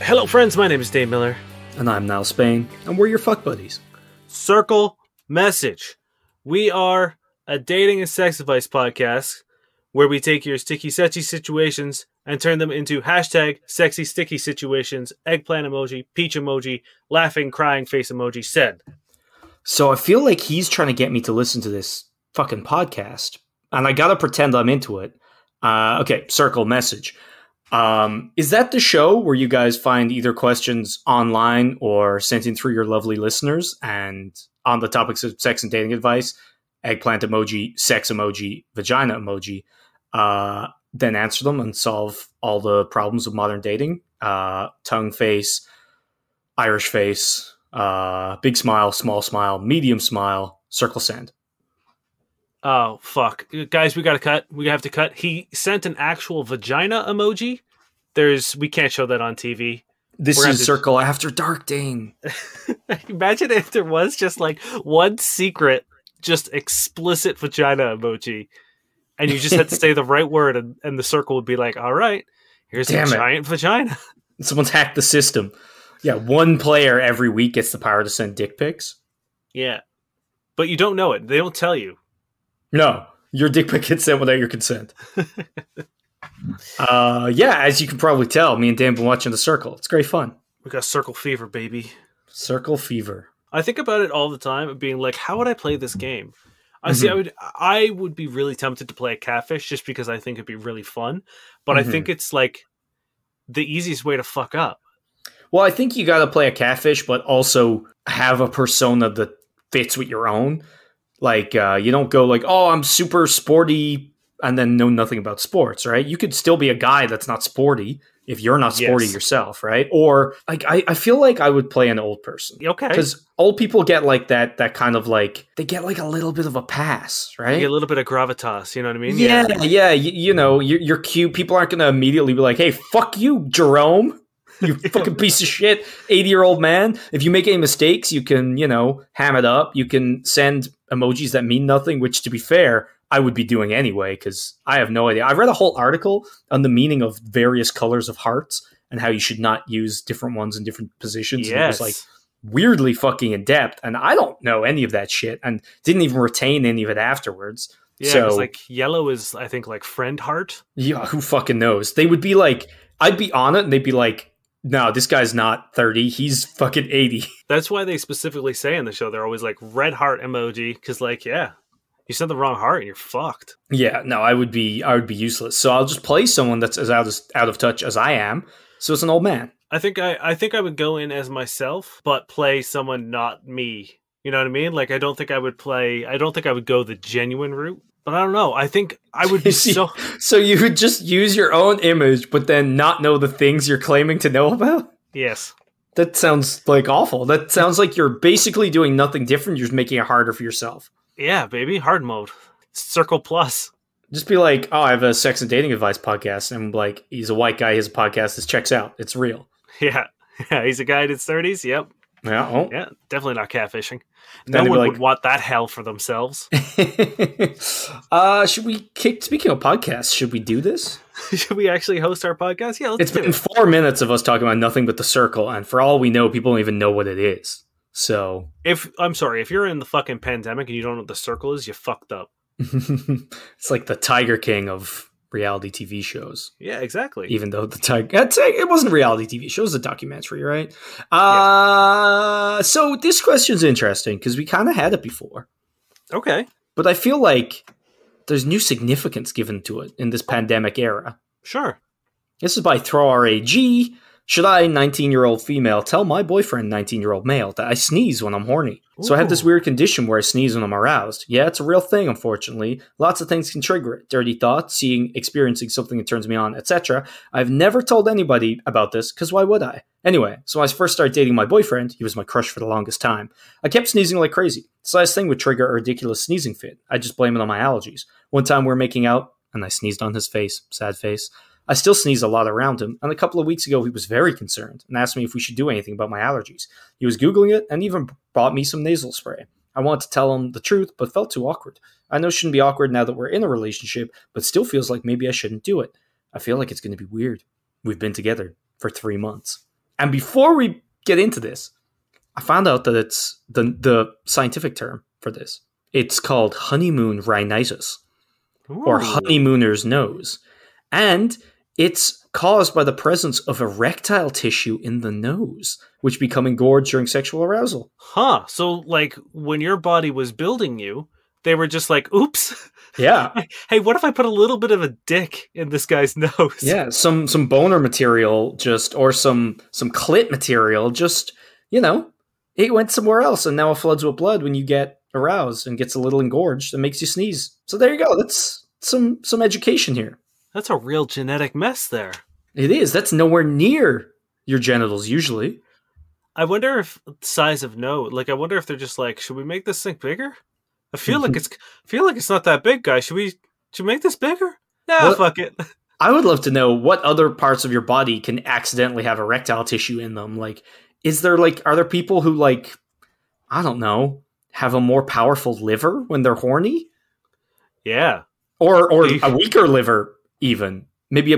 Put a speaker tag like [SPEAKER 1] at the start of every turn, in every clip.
[SPEAKER 1] Hello friends, my name is Dave Miller.
[SPEAKER 2] And I'm Niall Spain, and we're your fuck buddies.
[SPEAKER 1] Circle Message. We are a dating and sex advice podcast where we take your sticky setchy situations and turn them into hashtag sexy sticky situations, eggplant emoji, peach emoji, laughing, crying face emoji said.
[SPEAKER 2] So I feel like he's trying to get me to listen to this fucking podcast, and I gotta pretend I'm into it. Okay, Circle Message. Is that the show where you guys find either questions online or sent in through your lovely listeners, and on the topics of sex and dating advice, eggplant emoji, sex emoji, vagina emoji, then answer them and solve all the problems of modern dating? Tongue face, Irish face, big smile, small smile, medium smile, circle send.
[SPEAKER 1] Oh, fuck. Guys, we gotta cut. We have to cut. He sent an actual vagina emoji. We can't show that on TV.
[SPEAKER 2] This is Circle After Dark, Dane.
[SPEAKER 1] Imagine if there was just like one secret, just explicit vagina emoji. And you just had to say the right word and the circle would be like, all right, here's a giant vagina.
[SPEAKER 2] Someone's hacked the system. Yeah, one player every week gets the power to send dick pics.
[SPEAKER 1] Yeah. But you don't know it. They don't tell you.
[SPEAKER 2] No, your dick pic gets sent without your consent. Yeah, as you can probably tell, me and Dan have been watching The Circle. It's great fun.
[SPEAKER 1] We got circle fever, baby.
[SPEAKER 2] Circle fever.
[SPEAKER 1] I think about it all the time, being like, how would I play this game? I would be really tempted to play a catfish just because I think it'd be really fun. But I think it's like the easiest way to fuck up.
[SPEAKER 2] Well, I think you got to play a catfish, but also have a persona that fits with your own. Like, you don't go like, oh, I'm super sporty and then know nothing about sports, right? You could still be a guy that's not sporty if you're not sporty yourself, right? Or like, I feel like I would play an old person.
[SPEAKER 1] Okay.
[SPEAKER 2] Because old people get like that kind of like, they get like a little bit of a pass, right?
[SPEAKER 1] You get a little bit of gravitas, you know what I mean?
[SPEAKER 2] Yeah. You know, you're cute. People aren't going to immediately be like, hey, fuck you, Jerome. You fucking piece of shit, 80-year-old man. If you make any mistakes, you can, ham it up. You can send emojis that mean nothing, which, to be fair, I would be doing anyway, because I have no idea. I read a whole article on the meaning of various colors of hearts and how you should not use different ones in different positions.
[SPEAKER 1] Yes.
[SPEAKER 2] And it was like weirdly fucking in depth, and I don't know any of that shit and didn't even retain any of it afterwards.
[SPEAKER 1] Yeah,
[SPEAKER 2] so,
[SPEAKER 1] because like yellow is, I think, like friend heart.
[SPEAKER 2] Yeah, who fucking knows? They would be like, I'd be on it and they'd be like, no, this guy's not 30. He's fucking 80.
[SPEAKER 1] That's why they specifically say in the show, they're always like red heart emoji. Because like, yeah, you sent the wrong heart and you're fucked.
[SPEAKER 2] Yeah, no, I would be useless. So I'll just play someone that's as out of touch as I am. So it's an old man.
[SPEAKER 1] I think I would go in as myself, but play someone not me. You know what I mean? Like, I don't think I would go the genuine route. But I don't know. I think I would be So
[SPEAKER 2] you would just use your own image, but then not know the things you're claiming to know about?
[SPEAKER 1] Yes.
[SPEAKER 2] That sounds like awful. That sounds like you're basically doing nothing different. You're just making it harder for yourself.
[SPEAKER 1] Yeah, baby. Hard mode. Circle plus.
[SPEAKER 2] Just be like, oh, I have a sex and dating advice podcast. And I'm like, he's a white guy. He has a podcast. This checks out. It's real.
[SPEAKER 1] Yeah. Yeah, he's a guy in his 30s. Yep.
[SPEAKER 2] Yeah. Oh.
[SPEAKER 1] Yeah, definitely not catfishing.
[SPEAKER 2] Then
[SPEAKER 1] no one would want that hell for themselves.
[SPEAKER 2] Should we speaking of podcasts, should we do this?
[SPEAKER 1] Should we actually host our podcast? Yeah, let's do it.
[SPEAKER 2] It's been 4 minutes of us talking about nothing but The Circle, and for all we know, people don't even know what it is. So
[SPEAKER 1] if you're in the fucking pandemic and you don't know what The Circle is, you fucked up.
[SPEAKER 2] It's like the Tiger King of reality TV shows.
[SPEAKER 1] Yeah, exactly.
[SPEAKER 2] Even though it wasn't a reality TV show, it was a documentary, right? So this question's interesting because we kind of had it before.
[SPEAKER 1] Okay.
[SPEAKER 2] But I feel like there's new significance given to it in this pandemic era.
[SPEAKER 1] Sure.
[SPEAKER 2] This is by ThrowRAG. Should I, 19-year-old female, tell my boyfriend, 19-year-old male, that I sneeze when I'm horny? Ooh. So I have this weird condition where I sneeze when I'm aroused. Yeah, it's a real thing, unfortunately. Lots of things can trigger it. Dirty thoughts, experiencing something that turns me on, etc. I've never told anybody about this, because why would I? Anyway, so when I first started dating my boyfriend, he was my crush for the longest time. I kept sneezing like crazy. The slightest thing would trigger a ridiculous sneezing fit. I just blame it on my allergies. One time we were making out, and I sneezed on his face. Sad face. I still sneeze a lot around him, and a couple of weeks ago he was very concerned and asked me if we should do anything about my allergies. He was Googling it and even brought me some nasal spray. I wanted to tell him the truth, but felt too awkward. I know it shouldn't be awkward now that we're in a relationship, but still feels like maybe I shouldn't do it. I feel like it's going to be weird. We've been together for 3 months. And before we get into this, I found out that it's the scientific term for this. It's called honeymoon rhinitis, or
[SPEAKER 1] Ooh.
[SPEAKER 2] honeymooner's nose. And it's caused by the presence of erectile tissue in the nose, which become engorged during sexual arousal.
[SPEAKER 1] Huh. So, like, when your body was building you, they were just like, oops.
[SPEAKER 2] Yeah.
[SPEAKER 1] Hey, what if I put a little bit of a dick in this guy's nose?
[SPEAKER 2] Yeah, some boner material or some clit material it went somewhere else and now it floods with blood when you get aroused and gets a little engorged and makes you sneeze. So there you go. That's some education here.
[SPEAKER 1] That's a real genetic mess there.
[SPEAKER 2] It is. That's nowhere near your genitals usually.
[SPEAKER 1] I wonder if size of nose, like, I wonder if they're just like, should we make this thing bigger? I feel like it's not that big, guys. Should we make this bigger? Nah,
[SPEAKER 2] Well,
[SPEAKER 1] fuck it.
[SPEAKER 2] I would love to know what other parts of your body can accidentally have erectile tissue in them. Like, are there people who, like, I don't know, have a more powerful liver when they're horny?
[SPEAKER 1] Yeah.
[SPEAKER 2] Or a weaker liver, even. Maybe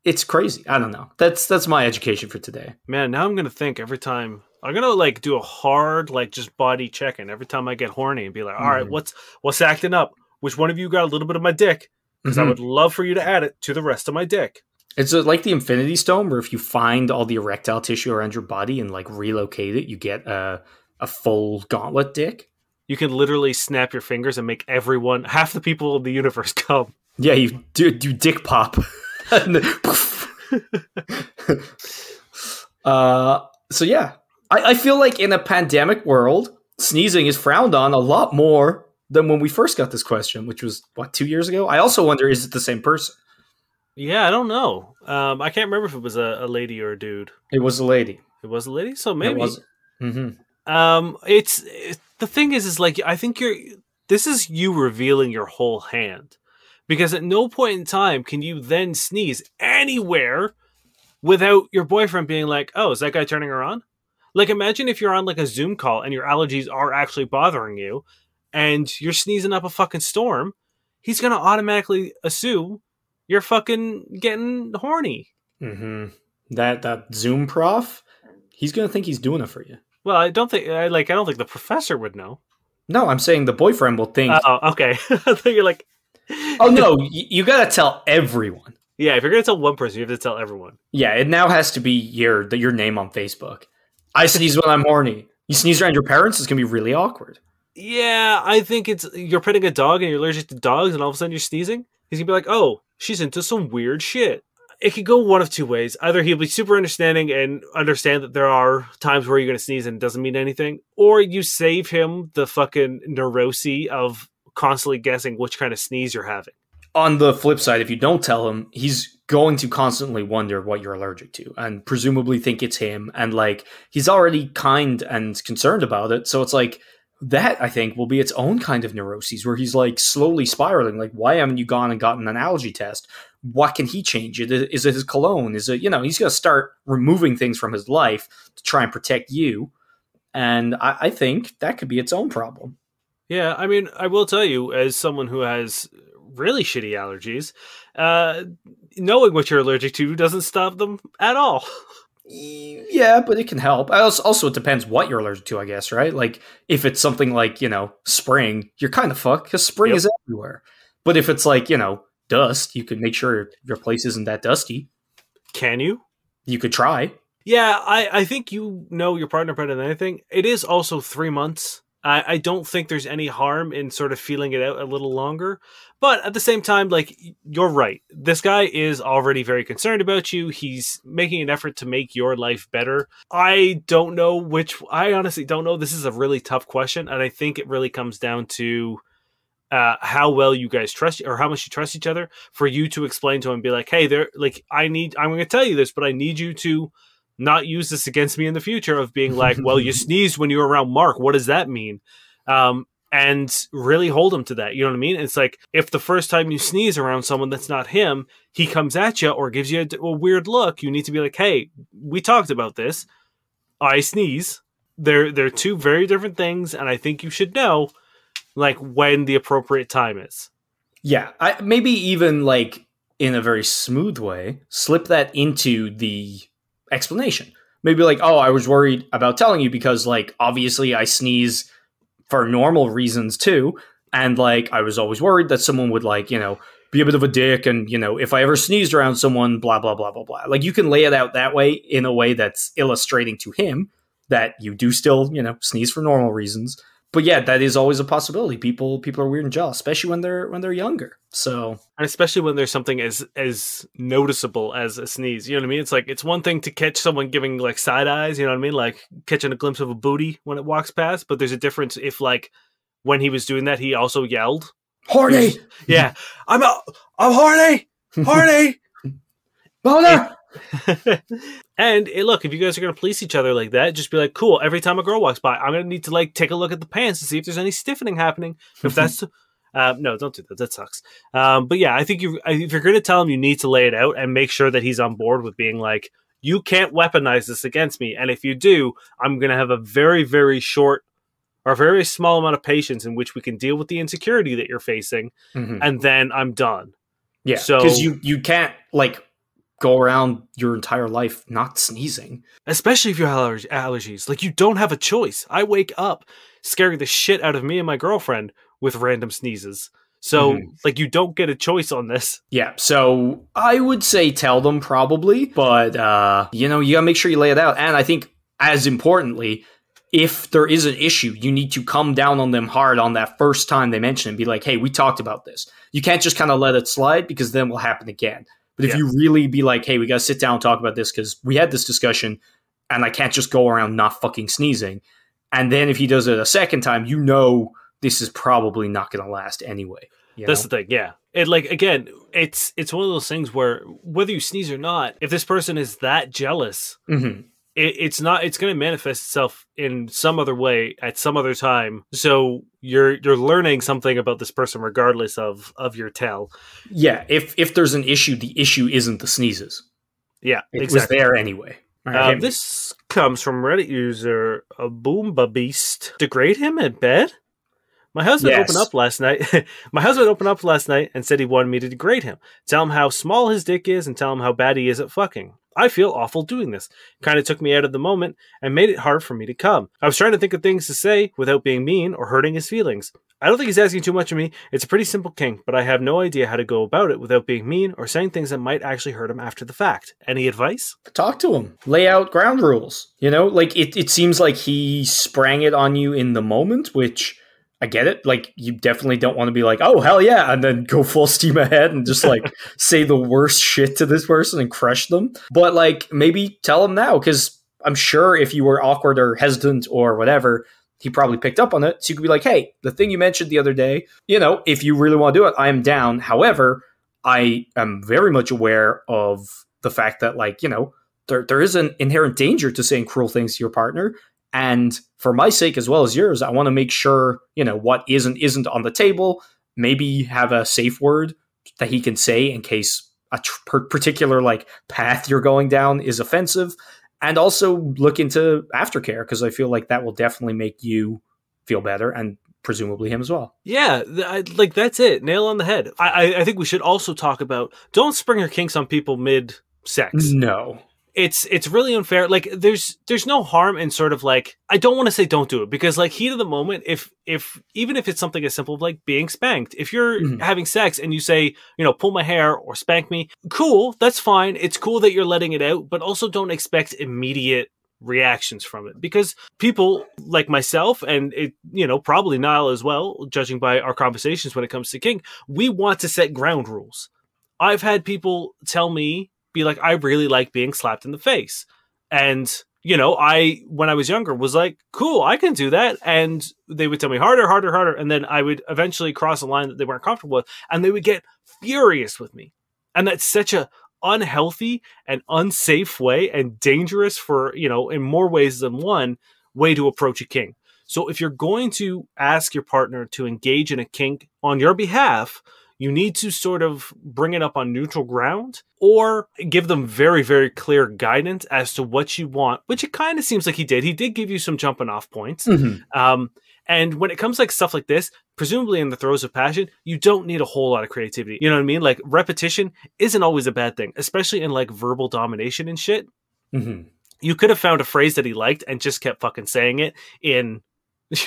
[SPEAKER 2] it's crazy. I don't know. That's my education for today.
[SPEAKER 1] Man, now I'm going to think every time. I'm going to, like, do a hard, like, just body check-in every time I get horny and be like, all right, what's acting up? Which one of you got a little bit of my dick? Because I would love for you to add it to the rest of my dick.
[SPEAKER 2] It's like the Infinity Stone, where if you find all the erectile tissue around your body and, like, relocate it, you get a full gauntlet dick.
[SPEAKER 1] You can literally snap your fingers and make half the people in the universe come.
[SPEAKER 2] Yeah, you do dick pop. So yeah, I feel like in a pandemic world, sneezing is frowned on a lot more than when we first got this question, which was, 2 years ago? I also wonder, is it the same person?
[SPEAKER 1] Yeah, I don't know. I can't remember if it was a lady or a dude.
[SPEAKER 2] It was a lady.
[SPEAKER 1] It was a lady? So maybe.
[SPEAKER 2] It was. Mm-hmm.
[SPEAKER 1] The thing is like, I think this is you revealing your whole hand. Because at no point in time can you then sneeze anywhere without your boyfriend being like, oh, is that guy turning her on? Like, imagine if you're on, like, a Zoom call and your allergies are actually bothering you and you're sneezing up a fucking storm. He's going to automatically assume you're fucking getting horny.
[SPEAKER 2] Mm-hmm. That Zoom prof, he's going to think he's doing it for you.
[SPEAKER 1] Well, I don't think the professor would know.
[SPEAKER 2] No, I'm saying the boyfriend will think.
[SPEAKER 1] Oh, okay. I thought you're like...
[SPEAKER 2] Oh, no, you got to tell everyone.
[SPEAKER 1] Yeah, if you're going to tell one person, you have to tell everyone.
[SPEAKER 2] Yeah, it now has to be your name on Facebook. I sneeze when I'm horny. You sneeze around your parents, it's going to be really awkward.
[SPEAKER 1] Yeah, I think you're petting a dog and you're allergic to dogs and all of a sudden you're sneezing. He's going to be like, oh, she's into some weird shit. It could go one of two ways. Either he'll be super understanding and understand that there are times where you're going to sneeze and it doesn't mean anything, or you save him the fucking neurosis of constantly guessing which kind of sneeze you're having.
[SPEAKER 2] On the flip side, if you don't tell him, he's going to constantly wonder what you're allergic to and presumably think it's him. And, like, he's already kind and concerned about it. So it's like, that, I think, will be its own kind of neuroses where he's, like, slowly spiraling. Like, why haven't you gone and gotten an allergy test? What can he change? Is it his cologne? Is it, he's going to start removing things from his life to try and protect you. And I think that could be its own problem.
[SPEAKER 1] Yeah, I mean, I will tell you, as someone who has really shitty allergies, knowing what you're allergic to doesn't stop them at all.
[SPEAKER 2] Yeah, but it can help. Also, it depends what you're allergic to, I guess, right? Like, if it's something like, spring, you're kind of fucked because spring is everywhere. But if it's like, dust, you can make sure your place isn't that dusty.
[SPEAKER 1] Can you?
[SPEAKER 2] You could try.
[SPEAKER 1] Yeah, I think you know your partner better than anything. It is also 3 months. I don't think there's any harm in sort of feeling it out a little longer. But at the same time, like, you're right. This guy is already very concerned about you. He's making an effort to make your life better. I honestly don't know. This is a really tough question. And I think it really comes down to how well you guys trust, or how much you trust each other, for you to explain to him and be like, hey, I'm going to tell you this, but I need you to not use this against me in the future, of being like, well, you sneezed when you were around Mark. What does that mean? And really hold him to that. You know what I mean? It's like, if the first time you sneeze around someone that's not him, he comes at you or gives you a weird look, you need to be like, hey, we talked about this. I sneeze. They're two very different things. And I think you should know, like, when the appropriate time is.
[SPEAKER 2] Yeah. Maybe even, like, in a very smooth way, slip that into the explanation. Maybe like, oh, I was worried about telling you because like obviously I sneeze for normal reasons too. And like I was always worried that someone would like, be a bit of a dick and, if I ever sneezed around someone, blah, blah, blah, blah, blah. Like you can lay it out that way in a way that's illustrating to him that you do still, sneeze for normal reasons. But yeah, that is always a possibility. People are weird and jealous, especially when they're younger. So,
[SPEAKER 1] and especially when there's something as noticeable as a sneeze. You know what I mean? It's like it's one thing to catch someone giving like side eyes. You know what I mean? Like catching a glimpse of a booty when it walks past. But there's a difference if like when he was doing that, he also yelled,
[SPEAKER 2] "Horny!"
[SPEAKER 1] Yeah, I'm horny, horny,
[SPEAKER 2] boner.
[SPEAKER 1] And look, if you guys are going to police each other like that, just be like, cool, every time a girl walks by, I'm going to need to like take a look at the pants to see if there's any stiffening happening. If that's no, don't do that. That sucks. But yeah, I think if you're going to tell him, you need to lay it out and make sure that he's on board with being like, you can't weaponize this against me. And if you do, I'm going to have a very, very short or very small amount of patience in which we can deal with the insecurity that you're facing. And then I'm done.
[SPEAKER 2] Yeah.
[SPEAKER 1] So,
[SPEAKER 2] because you can't like go around your entire life not sneezing.
[SPEAKER 1] Especially if you have allergies. Like, you don't have a choice. I wake up scaring the shit out of me and my girlfriend with random sneezes. So, like, you don't get a choice on this.
[SPEAKER 2] Yeah, so I would say tell them probably, but, you gotta make sure you lay it out. And I think, as importantly, if there is an issue, you need to come down on them hard on that first time they mention it and be like, hey, we talked about this. You can't just kind of let it slide because then it will happen again. But if you really be like, hey, we got to sit down and talk about this because we had this discussion and I can't just go around not fucking sneezing. And then if he does it a second time, this is probably not going to last anyway.
[SPEAKER 1] That's the thing, yeah. It like, again, it's one of those things where whether you sneeze or not, if this person is that jealous, it's going to manifest itself in some other way at some other time. So you're learning something about this person regardless of your tell.
[SPEAKER 2] Yeah, if there's an issue, the issue isn't the sneezes.
[SPEAKER 1] Yeah,
[SPEAKER 2] it was there anyway.
[SPEAKER 1] Right, this comes from Reddit user a Boomba Beast. Degrade him in bed? My husband opened up last night. My husband opened up last night and said he wanted me to degrade him, tell him how small his dick is, and tell him how bad he is at fucking. I feel awful doing this. Kind of took me out of the moment and made it hard for me to come. I was trying to think of things to say without being mean or hurting his feelings. I don't think he's asking too much of me. It's a pretty simple kink, but I have no idea how to go about it without being mean or saying things that might actually hurt him after the fact. Any advice?
[SPEAKER 2] Talk to him. Lay out ground rules. Like it seems like he sprang it on you in the moment, which I get it. Like, you definitely don't want to be like, oh, hell yeah, and then go full steam ahead and just like say the worst shit to this person and crush them. But like, maybe tell him now, because I'm sure if you were awkward or hesitant or whatever, he probably picked up on it. So you could be like, hey, the thing you mentioned the other day, if you really want to do it, I am down. However, I am very much aware of the fact that like, there is an inherent danger to saying cruel things to your partner. And for my sake, as well as yours, I want to make sure, what isn't on the table. Maybe have a safe word that he can say in case a particular like path you're going down is offensive. And also look into aftercare, because I feel like that will definitely make you feel better and presumably him as well.
[SPEAKER 1] Yeah, like that's it. Nail on the head. I think we should also talk about, don't spring your kinks on people mid-sex.
[SPEAKER 2] No.
[SPEAKER 1] It's really unfair. Like there's no harm in sort of like, I don't want to say don't do it, because like heat of the moment, if even if it's something as simple as like being spanked, if you're having sex and you say, pull my hair or spank me, cool, that's fine. It's cool that you're letting it out, but also don't expect immediate reactions from it, because people like myself and probably Niall as well, judging by our conversations when it comes to kink, we want to set ground rules. I've had people tell me, be like, I really like being slapped in the face. And, when I was younger was like, cool, I can do that. And they would tell me harder, harder, harder. And then I would eventually cross a line that they weren't comfortable with. And they would get furious with me. And that's such a unhealthy and unsafe way, and dangerous for, in more ways than one way to approach a kink. So if you're going to ask your partner to engage in a kink on your behalf, you need to sort of bring it up on neutral ground, or give them very, very clear guidance as to what you want, which it kind of seems like he did. He did give you some jumping off points. And when it comes like stuff like this, presumably in the throes of passion, you don't need a whole lot of creativity. You know what I mean? Like repetition isn't always a bad thing, especially in like verbal domination and shit.
[SPEAKER 2] Mm-hmm.
[SPEAKER 1] You could have found a phrase that he liked and just kept fucking saying it in,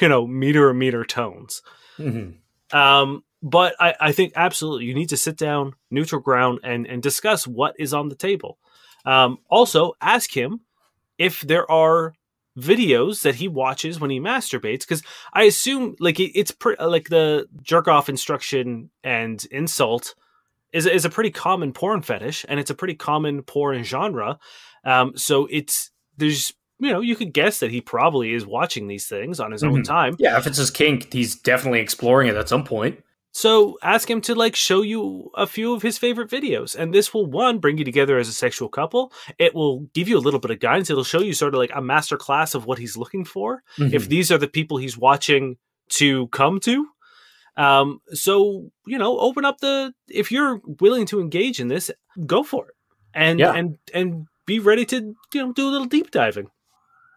[SPEAKER 1] meter tones.
[SPEAKER 2] Mm-hmm.
[SPEAKER 1] But I think absolutely you need to sit down, neutral ground, and discuss what is on the table. Also, ask him if there are videos that he watches when he masturbates, because I assume like it's like the jerk off instruction and insult is a pretty common porn fetish, and it's a pretty common porn genre. So there's you could guess that he probably is watching these things on his own
[SPEAKER 2] Mm-hmm.
[SPEAKER 1] time.
[SPEAKER 2] Yeah, if it's his kink, he's definitely exploring it at some point.
[SPEAKER 1] So ask him to like show you a few of his favorite videos, and this will bring you together as a sexual couple. It will give you a little bit of guidance. It'll show you sort of like a master class of what he's looking for.
[SPEAKER 2] Mm-hmm.
[SPEAKER 1] If these are the people he's watching to come to. So open up if you're willing to engage in this, go for it, and be ready to do a little deep diving.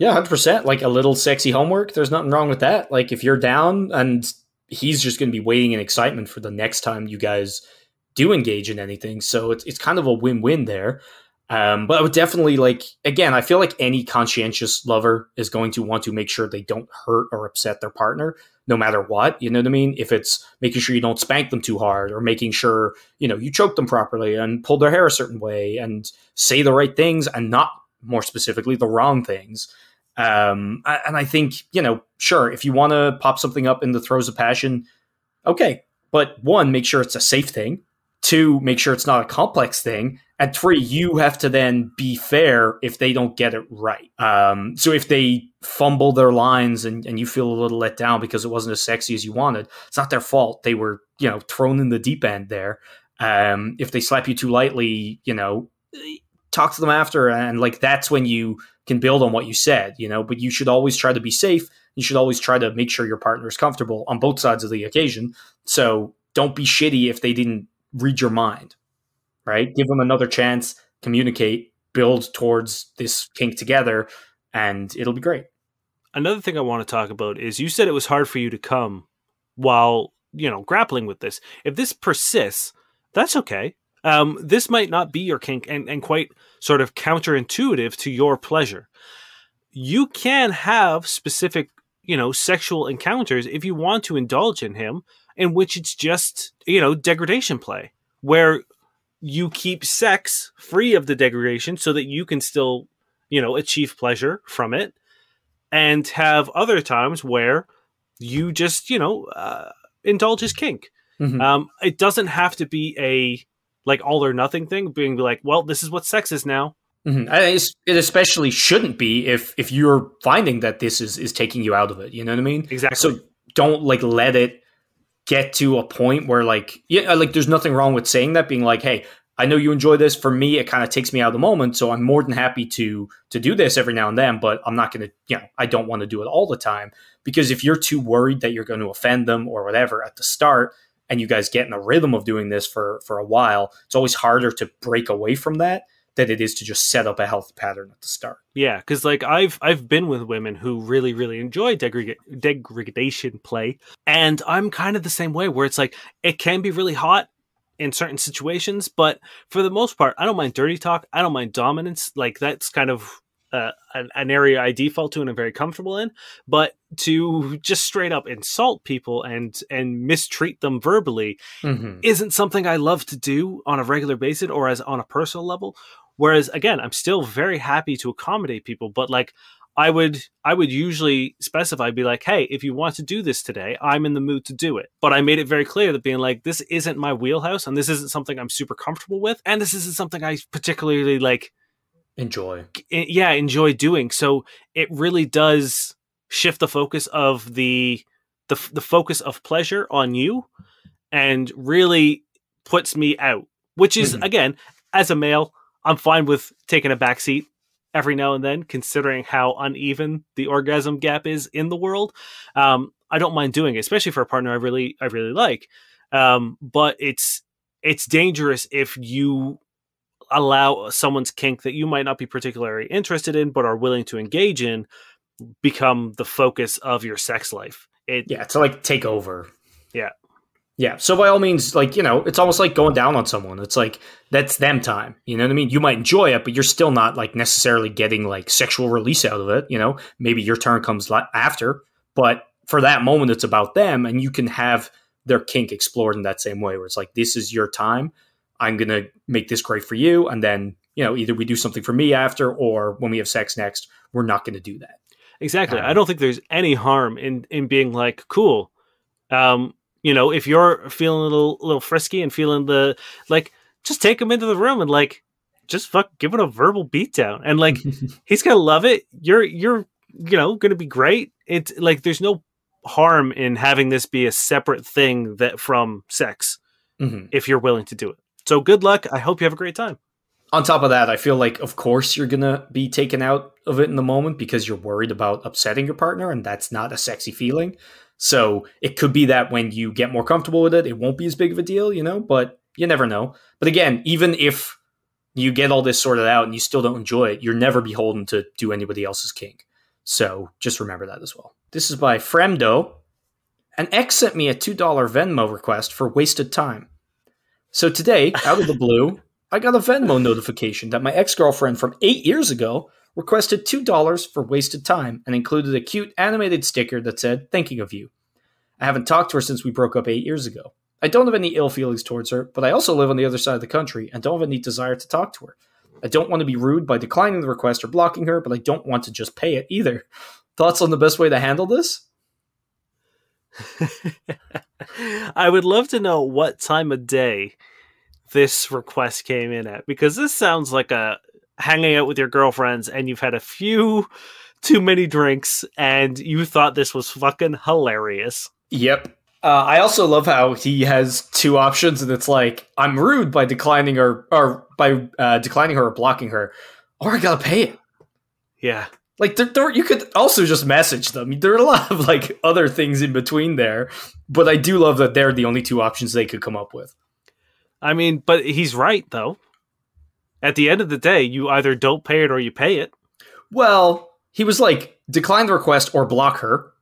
[SPEAKER 2] Yeah, 100%. Like a little sexy homework. There's nothing wrong with that. Like if you're down, and he's just going to be waiting in excitement for the next time you guys do engage in anything. So it's kind of a win-win there. But I would definitely again, I feel like any conscientious lover is going to want to make sure they don't hurt or upset their partner, no matter what. You know what I mean? If it's making sure you don't spank them too hard, or making sure, you choke them properly and pull their hair a certain way and say the right things and not, more specifically, the wrong things. And I think, sure, if you want to pop something up in the throes of passion, okay. But one, make sure it's a safe thing. Two, make sure it's not a complex thing. And three, you have to then be fair if they don't get it right. So if they fumble their lines and you feel a little let down because it wasn't as sexy as you wanted, it's not their fault. They were, thrown in the deep end there. If they slap you too lightly, talk to them after. And that's when you can build on what you said, but you should always try to be safe. You should always try to make sure your partner is comfortable on both sides of the occasion. So don't be shitty if they didn't read your mind, right? Give them another chance, communicate, build towards this kink together, and it'll be great.
[SPEAKER 1] Another thing I want to talk about is, you said it was hard for you to come while, grappling with this. If this persists, that's okay. This might not be your kink and quite sort of counterintuitive to your pleasure. You can have specific, sexual encounters if you want to indulge in him, in which it's just, degradation play, where you keep sex free of the degradation so that you can still, achieve pleasure from it, and have other times where you just, indulge his kink.
[SPEAKER 2] Mm-hmm.
[SPEAKER 1] It doesn't have to be a all or nothing thing, being like, well, this is what sex is now.
[SPEAKER 2] Mm-hmm. It especially shouldn't be if you're finding that this is taking you out of it. You know what I mean?
[SPEAKER 1] Exactly.
[SPEAKER 2] So don't let it get to a point where there's nothing wrong with saying that, being like, hey, I know you enjoy this. For me, it kind of takes me out of the moment. So I'm more than happy to do this every now and then, but I'm not going to, I don't want to do it all the time. Because if you're too worried that you're going to offend them or whatever at the start, and you guys get in a rhythm of doing this for a while, it's always harder to break away from that than it is to just set up a healthy pattern at the start.
[SPEAKER 1] Yeah, because I've been with women who really, really enjoy degradation play, and I'm kind of the same way, where it's it can be really hot in certain situations, but for the most part, I don't mind dirty talk. I don't mind dominance. That's kind of an area I default to and I'm very comfortable in. But to just straight up insult people and mistreat them verbally
[SPEAKER 2] Mm-hmm.
[SPEAKER 1] isn't something I love to do on a regular basis or as on a personal level. Whereas again, I'm still very happy to accommodate people, but I would usually specify, be like, hey, if you want to do this today, I'm in the mood to do it. But I made it very clear that being like, this isn't my wheelhouse, and this isn't something I'm super comfortable with, and this isn't something I particularly enjoy doing. So it really does shift the focus of the focus of pleasure on you, and really puts me out, which is, again, as a male, I'm fine with taking a back seat every now and then, considering how uneven the orgasm gap is in the world. I don't mind doing it, especially for a partner I really like. But it's dangerous if you allow someone's kink that you might not be particularly interested in, but are willing to engage in, become the focus of your sex life.
[SPEAKER 2] To take over.
[SPEAKER 1] Yeah.
[SPEAKER 2] Yeah. So by all means, like, it's almost like going down on someone. It's like, that's them time. You know what I mean? You might enjoy it, but you're still not like necessarily getting like sexual release out of it. Maybe your turn comes after, but for that moment, it's about them, and you can have their kink explored in that same way where it's like, this is your time. I'm going to make this great for you. And then, either we do something for me after, or when we have sex next, we're not going to do that.
[SPEAKER 1] Exactly. I don't think there's any harm in being like, cool. If you're feeling a little frisky and feeling just take him into the room and like, just give it a verbal beatdown. And like, he's going to love it. You're going to be great. It's like, there's no harm in having this be a separate thing from sex, if you're willing to do it. So good luck. I hope you have a great time.
[SPEAKER 2] On top of that, I feel like, of course, you're going to be taken out of it in the moment because you're worried about upsetting your partner, and that's not a sexy feeling. So it could be that when you get more comfortable with it, it won't be as big of a deal, but you never know. But again, even if you get all this sorted out and you still don't enjoy it, you're never beholden to do anybody else's kink. So just remember that as well. This is by Fremdo. An ex sent me a $2 Venmo request for wasted time. So today, out of the blue, I got a Venmo notification that my ex-girlfriend from 8 years ago requested $2 for wasted time and included a cute animated sticker that said, "Thinking of you." I haven't talked to her since we broke up 8 years ago. I don't have any ill feelings towards her, but I also live on the other side of the country and don't have any desire to talk to her. I don't want to be rude by declining the request or blocking her, but I don't want to just pay it either. Thoughts on the best way to handle this?
[SPEAKER 1] I would love to know what time of day this request came in at, because this sounds like a hanging out with your girlfriends and you've had a few too many drinks and you thought this was fucking hilarious.
[SPEAKER 2] Yep. I also love how he has two options, and it's like, I'm rude by declining her, or by declining her or blocking her, or I gotta pay it.
[SPEAKER 1] Yeah.
[SPEAKER 2] Like, you could also just message them. There are a lot of like other things in between there, but I do love that they're the only two options they could come up with.
[SPEAKER 1] I mean, but he's right, though. At the end of the day, you either don't pay it or you pay it.
[SPEAKER 2] Well, he was like, decline the request or block her,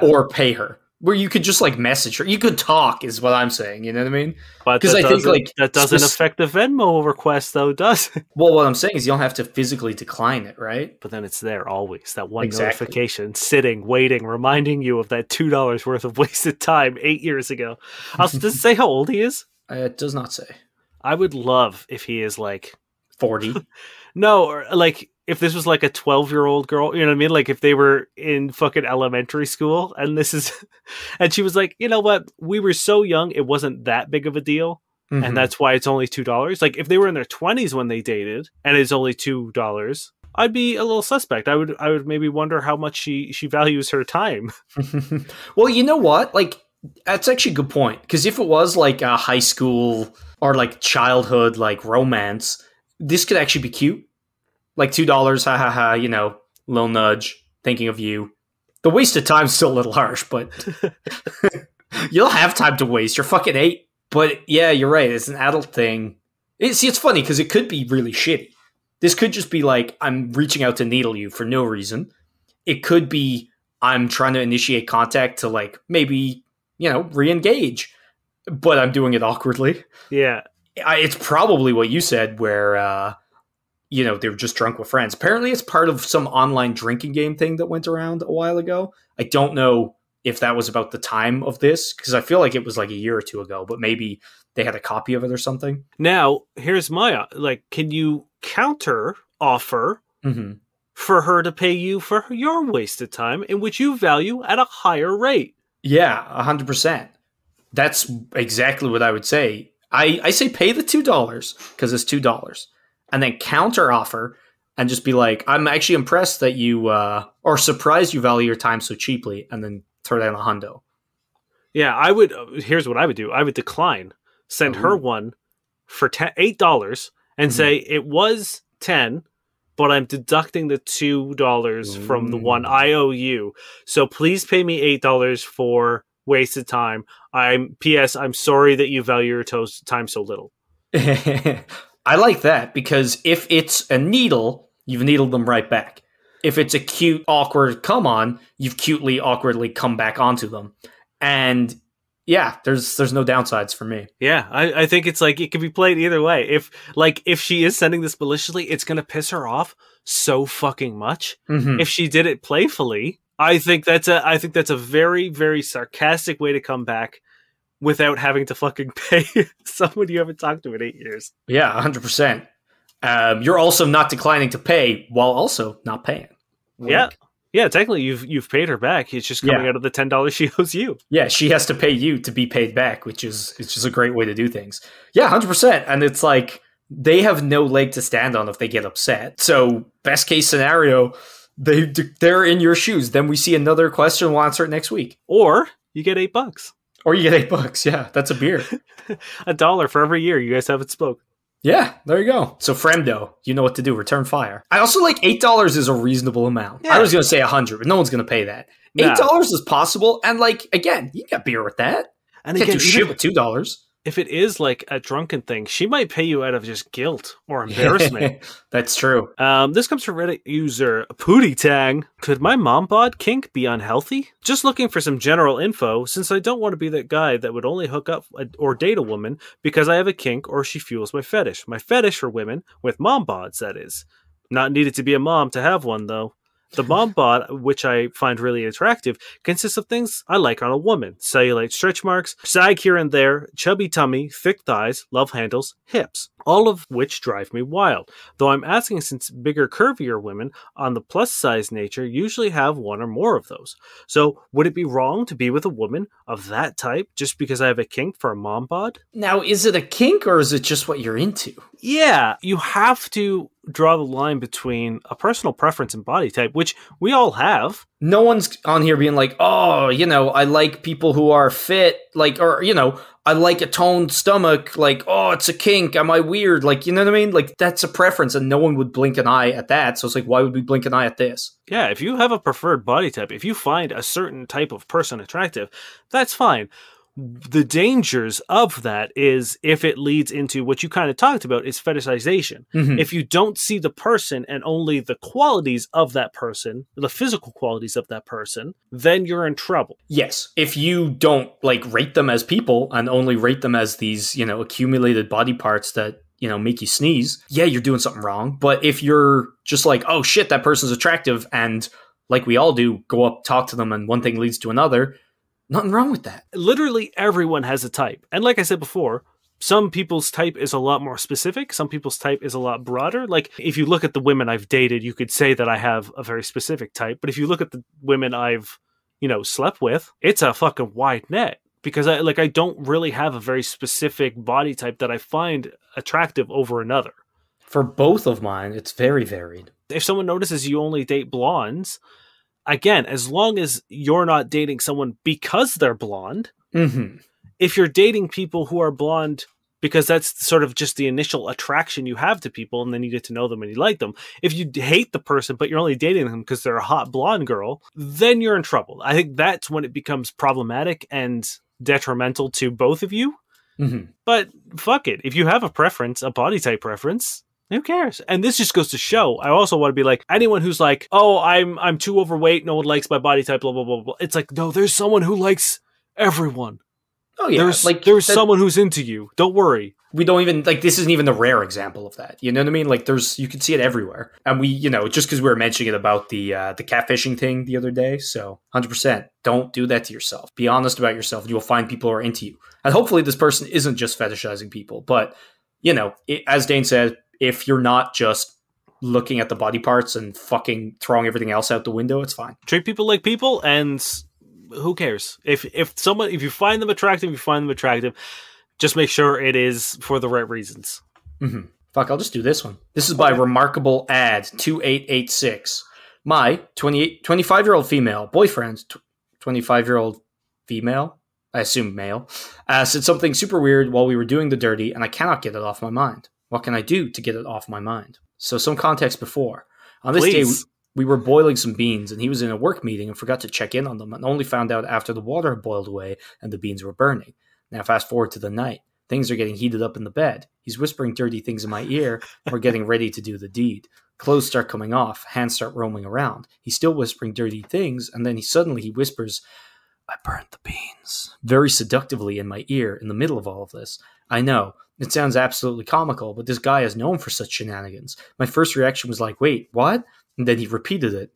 [SPEAKER 2] or pay her. Where you could just like message her. You could talk, is what I'm saying. You know what I mean?
[SPEAKER 1] But because I think like that doesn't affect the Venmo request, though, does it?
[SPEAKER 2] Well, what I'm saying is you don't have to physically decline it, right?
[SPEAKER 1] But then it's there always. That one notification, sitting, waiting, reminding you of that $2 worth of wasted time 8 years ago. Does it say how old he is?
[SPEAKER 2] It does not say.
[SPEAKER 1] I would love if he is like
[SPEAKER 2] 40.
[SPEAKER 1] No, or like if this was like a 12-year-old girl, you know what I mean? Like if they were in fucking elementary school and and she was like, you know what? We were so young, it wasn't that big of a deal. Mm-hmm. And that's why it's only $2. Like if they were in their 20s when they dated and it's only $2, I'd be a little suspect. I would maybe wonder how much she values her time.
[SPEAKER 2] Well, you know what? Like, that's actually a good point. Because if it was like a high school or like childhood, like romance, this could actually be cute. Like $2, ha ha ha, little nudge, thinking of you. The waste of time's still a little harsh, but you'll have time to waste. You're fucking 8. But yeah, you're right. It's an adult thing. It's funny because it could be really shitty. This could just be like, I'm reaching out to needle you for no reason. It could be, I'm trying to initiate contact to like maybe, re-engage, but I'm doing it awkwardly.
[SPEAKER 1] Yeah.
[SPEAKER 2] It's probably what you said where, they were just drunk with friends. Apparently it's part of some online drinking game thing that went around a while ago. I don't know if that was about the time of this, because I feel like it was like a year or two ago, but maybe they had a copy of it or something.
[SPEAKER 1] Now, here's my, can you counter offer for her to pay you for your wasted time in which you value at a higher rate?
[SPEAKER 2] Yeah, 100%. That's exactly what I would say. I say pay the $2 because it's $2. And then counter offer and just be like, I'm actually impressed that you, or surprised you value your time so cheaply, and then throw down a hundo.
[SPEAKER 1] Yeah, here's what I would do. I would decline. Send her one for $8 and say it was 10, but I'm deducting the $2 from the one I owe you. So please pay me $8 for wasted time. P.S. I'm sorry that you value your time so little.
[SPEAKER 2] I like that, because if it's a needle, you've needled them right back. If it's a cute, awkward come on, you've cutely, awkwardly come back onto them. And yeah, there's no downsides for me.
[SPEAKER 1] Yeah, I think it's like it can be played either way. If she is sending this maliciously, it's gonna piss her off so fucking much.
[SPEAKER 2] Mm-hmm.
[SPEAKER 1] If she did it playfully, I think that's a very, very sarcastic way to come back without having to fucking pay someone you haven't talked to in 8 years.
[SPEAKER 2] Yeah, 100%. You're also not declining to pay while also not paying. Wink.
[SPEAKER 1] Yeah. Technically, you've paid her back. It's just coming out of the $10 she owes you.
[SPEAKER 2] Yeah, she has to pay you to be paid back, which is just a great way to do things. Yeah, 100%. And it's like they have no leg to stand on if they get upset. So best case scenario, they're in your shoes. Then we see another question. We'll answer it next week.
[SPEAKER 1] Or you get $8.
[SPEAKER 2] Or you get $8. Yeah, that's a beer.
[SPEAKER 1] $1 for every year you guys haven't spoke.
[SPEAKER 2] Yeah, there you go. So Fremdo, you know what to do. Return fire. I also like $8 is a reasonable amount. Yeah. I was going to say 100, but no one's going to pay that. $8 is possible. And like, again, you get beer with that. And you can't do shit with $2.
[SPEAKER 1] If it is like a drunken thing, she might pay you out of just guilt or embarrassment.
[SPEAKER 2] That's true.
[SPEAKER 1] This comes from Reddit user Pootie Tang. Could my mom bod kink be unhealthy? Just looking for some general info, since I don't want to be that guy that would only hook up or date a woman because I have a kink or she fuels my fetish. My fetish for women with mom bods, that is. Not needed to be a mom to have one, though. The mom bod, which I find really attractive, consists of things I like on a woman. Cellulite stretch marks, sag here and there, chubby tummy, thick thighs, love handles, hips. All of which drive me wild. Though I'm asking since bigger, curvier women on the plus size nature usually have one or more of those. So would it be wrong to be with a woman of that type just because I have a kink for a mom bod?
[SPEAKER 2] Now, is it a kink or is it just what you're into?
[SPEAKER 1] Yeah, you have to draw the line between a personal preference and body type, which we all have.
[SPEAKER 2] No one's on here being like, oh, I like people who are fit, like, or, I like a toned stomach, like, oh, it's a kink, am I weird? Like, you know what I mean? Like, that's a preference, and no one would blink an eye at that, so it's like, why would we blink an eye at this?
[SPEAKER 1] Yeah, if you have a preferred body type, if you find a certain type of person attractive, that's fine. The dangers of that is if it leads into what you kind of talked about is fetishization. Mm-hmm. If you don't see the person and only the qualities of that person, the physical qualities of that person, then you're in trouble.
[SPEAKER 2] Yes. If you don't rate them as people and only rate them as these, accumulated body parts that, make you sneeze, yeah, you're doing something wrong. But if you're just like, oh shit, that person's attractive, and like we all do, go up, talk to them, and one thing leads to another, nothing wrong with that.
[SPEAKER 1] Literally everyone has a type. And like I said before, some people's type is a lot more specific. Some people's type is a lot broader. Like, if you look at the women I've dated, you could say that I have a very specific type. But if you look at the women I've, slept with, it's a fucking wide net. Because I don't really have a very specific body type that I find attractive over another.
[SPEAKER 2] For both of mine, it's very varied.
[SPEAKER 1] If someone notices you only date blondes, again, as long as you're not dating someone because they're blonde,
[SPEAKER 2] mm-hmm.
[SPEAKER 1] If you're dating people who are blonde because that's sort of just the initial attraction you have to people, and then you get to know them and you like them. If you hate the person, but you're only dating them because they're a hot blonde girl, then you're in trouble. I think that's when it becomes problematic and detrimental to both of you.
[SPEAKER 2] Mm-hmm.
[SPEAKER 1] But fuck it. If you have a preference, a body type preference, who cares? And this just goes to show, I also want to be like, anyone who's like, oh, I'm too overweight, no one likes my body type, blah, blah, blah, blah. It's like, no, there's someone who likes everyone.
[SPEAKER 2] Oh, yeah.
[SPEAKER 1] There's someone who's into you. Don't worry.
[SPEAKER 2] We don't even, this isn't even the rare example of that. You know what I mean? You can see it everywhere. And we, just because we were mentioning it about the catfishing thing the other day. So 100%, don't do that to yourself. Be honest about yourself, and you'll find people who are into you. And hopefully this person isn't just fetishizing people. But, as Dane said, if you're not just looking at the body parts and fucking throwing everything else out the window, it's fine.
[SPEAKER 1] Treat people like people, and who cares? If you find them attractive, just make sure it is for the right reasons.
[SPEAKER 2] Mm-hmm. Fuck, I'll just do this one. This is by Remarkable Ad 2886. My 25-year-old female boyfriend, 25-year-old female, I assume male, said something super weird while we were doing the dirty, and I cannot get it off my mind. What can I do to get it off my mind? So some context before. On this day, we were boiling some beans, and he was in a work meeting and forgot to check in on them, and only found out after the water had boiled away and the beans were burning. Now fast forward to the night. Things are getting heated up in the bed. He's whispering dirty things in my ear, and we're getting ready to do the deed. Clothes start coming off. Hands start roaming around. He's still whispering dirty things, and then he whispers, I burnt the beans. Very seductively in my ear in the middle of all of this. I know, it sounds absolutely comical, but this guy is known for such shenanigans. My first reaction was like, wait, what? And then he repeated it.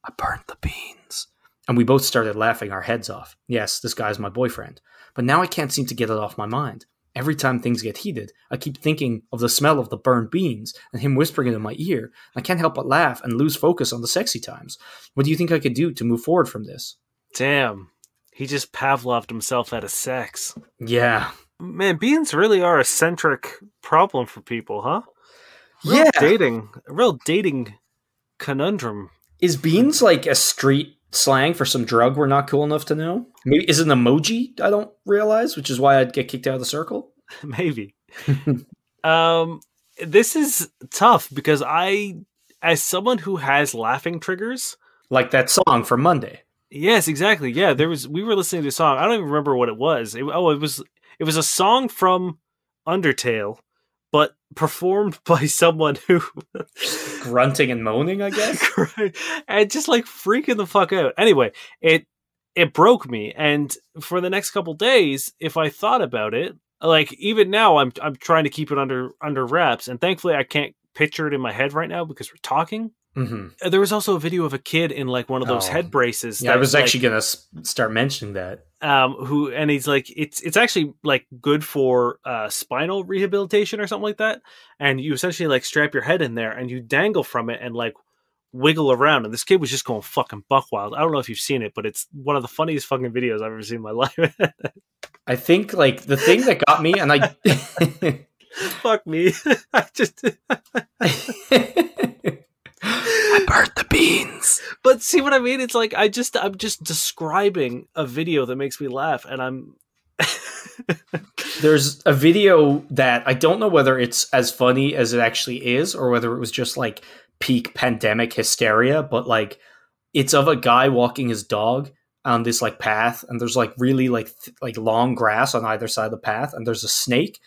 [SPEAKER 2] I burnt the beans. And we both started laughing our heads off. Yes, this guy's my boyfriend. But now I can't seem to get it off my mind. Every time things get heated, I keep thinking of the smell of the burned beans and him whispering it in my ear. I can't help but laugh and lose focus on the sexy times. What do you think I could do to move forward from this?
[SPEAKER 1] Damn. He just Pavloved himself out of sex.
[SPEAKER 2] Yeah.
[SPEAKER 1] Man, beans really are a centric problem for people, huh? A real dating conundrum.
[SPEAKER 2] Is beans like a street slang for some drug we're not cool enough to know? Maybe is it an emoji I don't realize, which is why I'd get kicked out of the circle?
[SPEAKER 1] Maybe. This is tough because as someone who has laughing triggers,
[SPEAKER 2] like that song from Monday.
[SPEAKER 1] Yes, exactly. Yeah, we were listening to a song. I don't even remember what it was. It was a song from Undertale, but performed by someone who
[SPEAKER 2] grunting and moaning, I guess.
[SPEAKER 1] And just like freaking the fuck out. Anyway, it broke me, and for the next couple days, if I thought about it, like even now I'm trying to keep it under wraps, and thankfully I can't picture it in my head right now because we're talking.
[SPEAKER 2] Mm-hmm.
[SPEAKER 1] There was also a video of a kid in like one of those head braces.
[SPEAKER 2] Yeah, I was actually gonna start mentioning that.
[SPEAKER 1] And he's like, it's actually like good for spinal rehabilitation or something like that. And you essentially like strap your head in there and you dangle from it and like wiggle around. And this kid was just going fucking buck wild. I don't know if you've seen it, but it's one of the funniest fucking videos I've ever seen in my life.
[SPEAKER 2] I think like the thing that got me, and I
[SPEAKER 1] fuck me, I just.
[SPEAKER 2] I burnt the beans.
[SPEAKER 1] But see what I mean? It's like I'm just describing a video that makes me laugh, and I'm.
[SPEAKER 2] There's a video that I don't know whether it's as funny as it actually is, or whether it was just like peak pandemic hysteria. But like, it's of a guy walking his dog on this like path, and there's like really like long grass on either side of the path, and there's a snake,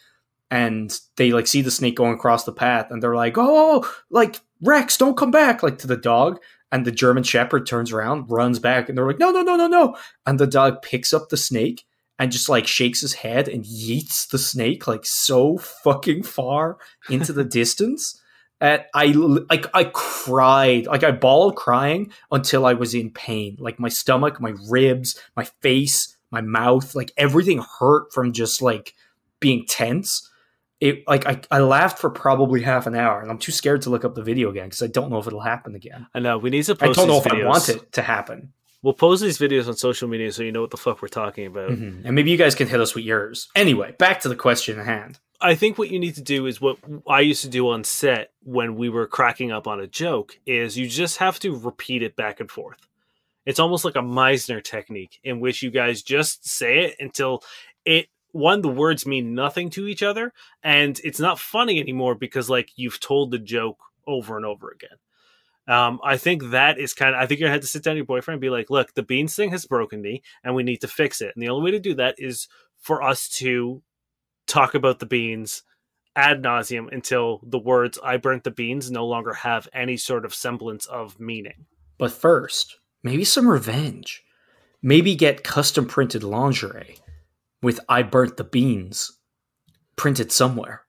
[SPEAKER 2] and they like see the snake going across the path, and they're like, oh, like. Rex, don't come back, like to the dog. And the German Shepherd turns around, runs back, and they're like, no. And the dog picks up the snake and just like shakes his head and yeets the snake like so fucking far into the distance. And I cried, like I bawled crying until I was in pain. Like my stomach, my ribs, my face, my mouth, like everything hurt from just like being tense. It like I laughed for probably half an hour, and I'm too scared to look up the video again because I don't know if it'll happen again.
[SPEAKER 1] I know we need to post.
[SPEAKER 2] I don't know
[SPEAKER 1] if
[SPEAKER 2] I want it to happen.
[SPEAKER 1] We'll post these videos on social media so you know what the fuck we're talking about,
[SPEAKER 2] and maybe you guys can hit us with yours. Anyway, back to the question at hand.
[SPEAKER 1] I think what you need to do is what I used to do on set when we were cracking up on a joke. Is you just have to repeat it back and forth. It's almost like a Meisner technique in which you guys just say it until it. One, the words mean nothing to each other, and it's not funny anymore because like you've told the joke over and over again. I think that is I think you had to sit down with your boyfriend and be like, look, the beans thing has broken me and we need to fix it. And the only way to do that is for us to talk about the beans ad nauseum until the words I burnt the beans no longer have any sort of semblance of meaning.
[SPEAKER 2] But first, maybe some revenge. Maybe get custom printed lingerie with I burnt the beans printed somewhere.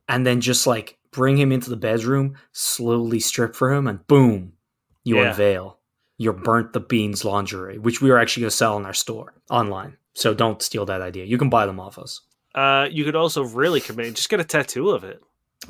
[SPEAKER 2] And then just like bring him into the bedroom, slowly strip for him, and boom, you unveil your burnt the beans lingerie, which we are actually going to sell in our store online. So don't steal that idea. You can buy them off us.
[SPEAKER 1] You could also really commit, just get a tattoo of it.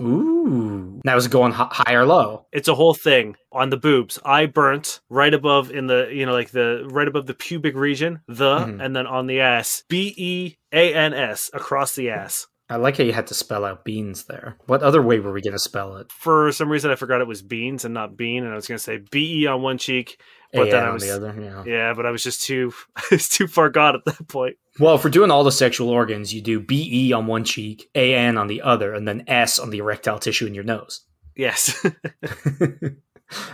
[SPEAKER 2] Ooh. Now is it going high or low?
[SPEAKER 1] It's a whole thing on the boobs. I burnt right above in the, like the right above the pubic region, and then on the ass, BEANS across the ass.
[SPEAKER 2] I like how you had to spell out beans there. What other way were we going to spell it?
[SPEAKER 1] For some reason, I forgot it was beans and not bean, and I was going to say BE on one cheek, but then I was
[SPEAKER 2] on the other.
[SPEAKER 1] Yeah, but I was just too far gone at that point.
[SPEAKER 2] Well, if we're doing all the sexual organs, you do BE on one cheek, AN on the other, and then S on the erectile tissue in your nose.
[SPEAKER 1] Yes.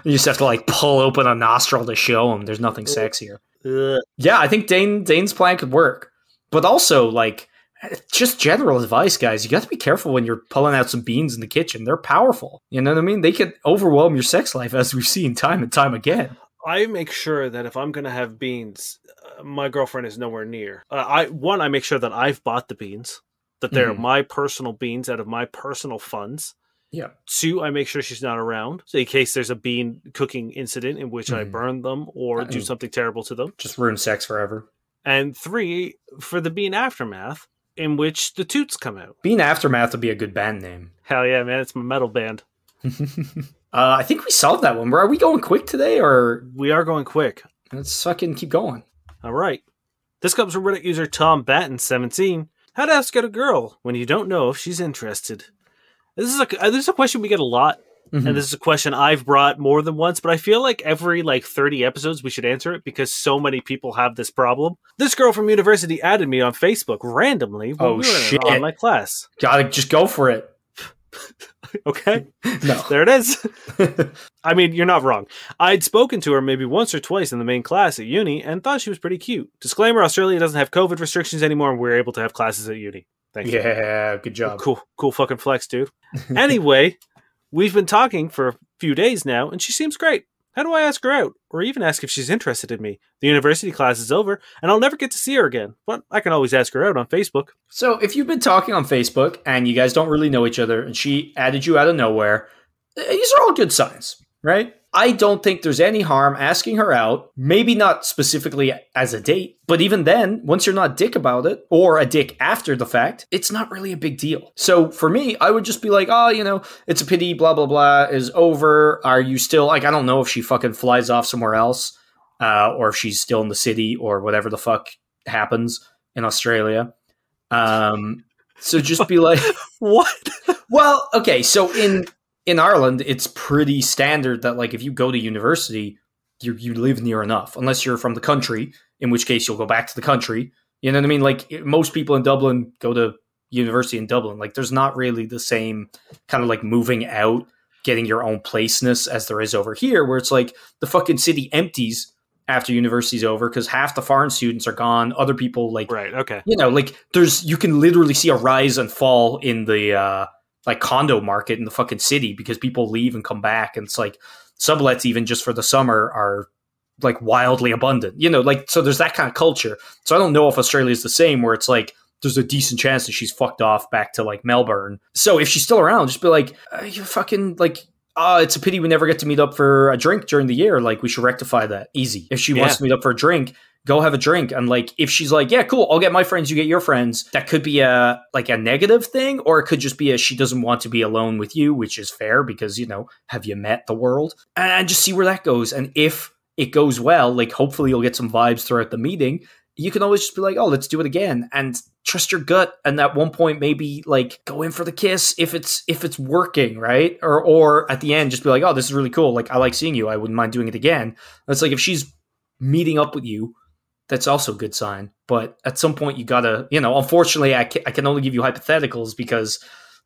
[SPEAKER 2] You just have to like pull open a nostril to show them there's nothing sexier. Yeah, I think Dane's plan could work, but also like. Just general advice, guys. You got to be careful when you're pulling out some beans in the kitchen. They're powerful. You know what I mean? They could overwhelm your sex life, as we've seen time and time again.
[SPEAKER 1] I make sure that if I'm going to have beans, my girlfriend is nowhere near. I make sure that I've bought the beans, that they're my personal beans out of my personal funds.
[SPEAKER 2] Yeah.
[SPEAKER 1] 2, I make sure she's not around, so in case there's a bean cooking incident in which I burn them or do something terrible to them.
[SPEAKER 2] Just ruin sex forever.
[SPEAKER 1] And 3, for the bean aftermath, in which the toots come out.
[SPEAKER 2] Bean Aftermath would be a good band name.
[SPEAKER 1] Hell yeah, man! It's my metal band.
[SPEAKER 2] I think we solved that one. Are we going quick today, or
[SPEAKER 1] we are going quick?
[SPEAKER 2] Let's fucking keep going.
[SPEAKER 1] All right. This comes from Reddit user Tom Batten17. How to ask out a girl when you don't know if she's interested. This is a question we get a lot, and this is a question I've brought more than once, but I feel like every 30 episodes we should answer it because so many people have this problem. This girl from university added me on Facebook randomly when we were in an online class.
[SPEAKER 2] Gotta just go for it.
[SPEAKER 1] Okay.
[SPEAKER 2] No.
[SPEAKER 1] There it is. I mean, you're not wrong. I'd spoken to her maybe once or twice in the main class at uni and thought she was pretty cute. Disclaimer, Australia doesn't have COVID restrictions anymore and we're able to have classes at uni. Thank you.
[SPEAKER 2] Yeah, good job.
[SPEAKER 1] Cool fucking flex, dude. Anyway, we've been talking for a few days now and she seems great. How do I ask her out? Or even ask if she's interested in me? The university class is over, and I'll never get to see her again. But I can always ask her out on Facebook.
[SPEAKER 2] So, if you've been talking on Facebook, and you guys don't really know each other, and she added you out of nowhere, these are all good signs, right? I don't think there's any harm asking her out, maybe not specifically as a date, but even then, once you're not a dick about it, or a dick after the fact, it's not really a big deal. So for me, I would just be like, oh, it's a pity, blah, blah, blah, is over. Are you still, I don't know if she fucking flies off somewhere else, or if she's still in the city, or whatever the fuck happens in Australia. So just be like,
[SPEAKER 1] what?
[SPEAKER 2] Well, okay, so in Ireland, it's pretty standard that, if you go to university, you live near enough. Unless you're from the country, in which case you'll go back to the country. You know what I mean? Most people in Dublin go to university in Dublin. There's not really the same kind of, moving out, getting your own placeness as there is over here, where it's the fucking city empties after university's over because half the foreign students are gone. Other people,
[SPEAKER 1] right, okay.
[SPEAKER 2] You can literally see a rise and fall in the condo market in the fucking city because people leave and come back, and it's sublets even just for the summer are wildly abundant, so there's that kind of culture. So I don't know if Australia is the same, where it's there's a decent chance that she's fucked off back to Melbourne. So if she's still around, just be you fucking it's a pity we never get to meet up for a drink during the year. We should rectify that. Easy. If she wants to meet up for a drink, go have a drink. And if she's yeah, cool, I'll get my friends, you get your friends. That could be a negative thing, or it could just be she doesn't want to be alone with you, which is fair because, have you met the world? And just see where that goes. And if it goes well, hopefully you'll get some vibes throughout the meeting. You can always just be oh, let's do it again, and trust your gut. And at one point, maybe go in for the kiss if it's working, right? Or at the end, just be oh, this is really cool. I like seeing you. I wouldn't mind doing it again. It's if she's meeting up with you, that's also a good sign. But at some point you gotta, unfortunately I can only give you hypotheticals because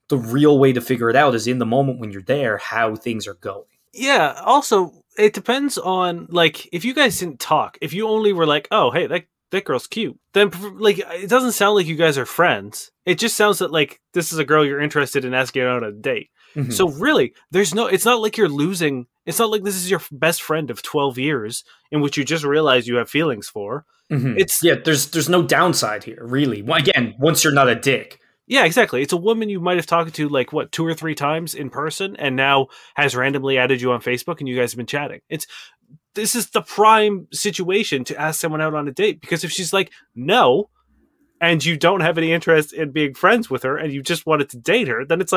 [SPEAKER 2] the real way to figure it out is in the moment when you're there, how things are going.
[SPEAKER 1] Yeah. Also, it depends on if you guys didn't talk, if you only were oh, hey, that girl's cute, then it doesn't sound like you guys are friends. It just sounds that this is a girl you're interested in asking out on a date. Mm-hmm. So really, it's not like you're losing. It's not like this is your best friend of 12 years in which you just realize you have feelings for.
[SPEAKER 2] Mm-hmm. There's no downside here, really. Well, again, once you're not a dick.
[SPEAKER 1] Yeah, exactly. It's a woman you might have talked to 2 or 3 times in person and now has randomly added you on Facebook and you guys have been chatting. This is the prime situation to ask someone out on a date, because if she's no, and you don't have any interest in being friends with her and you just wanted to date her, then it's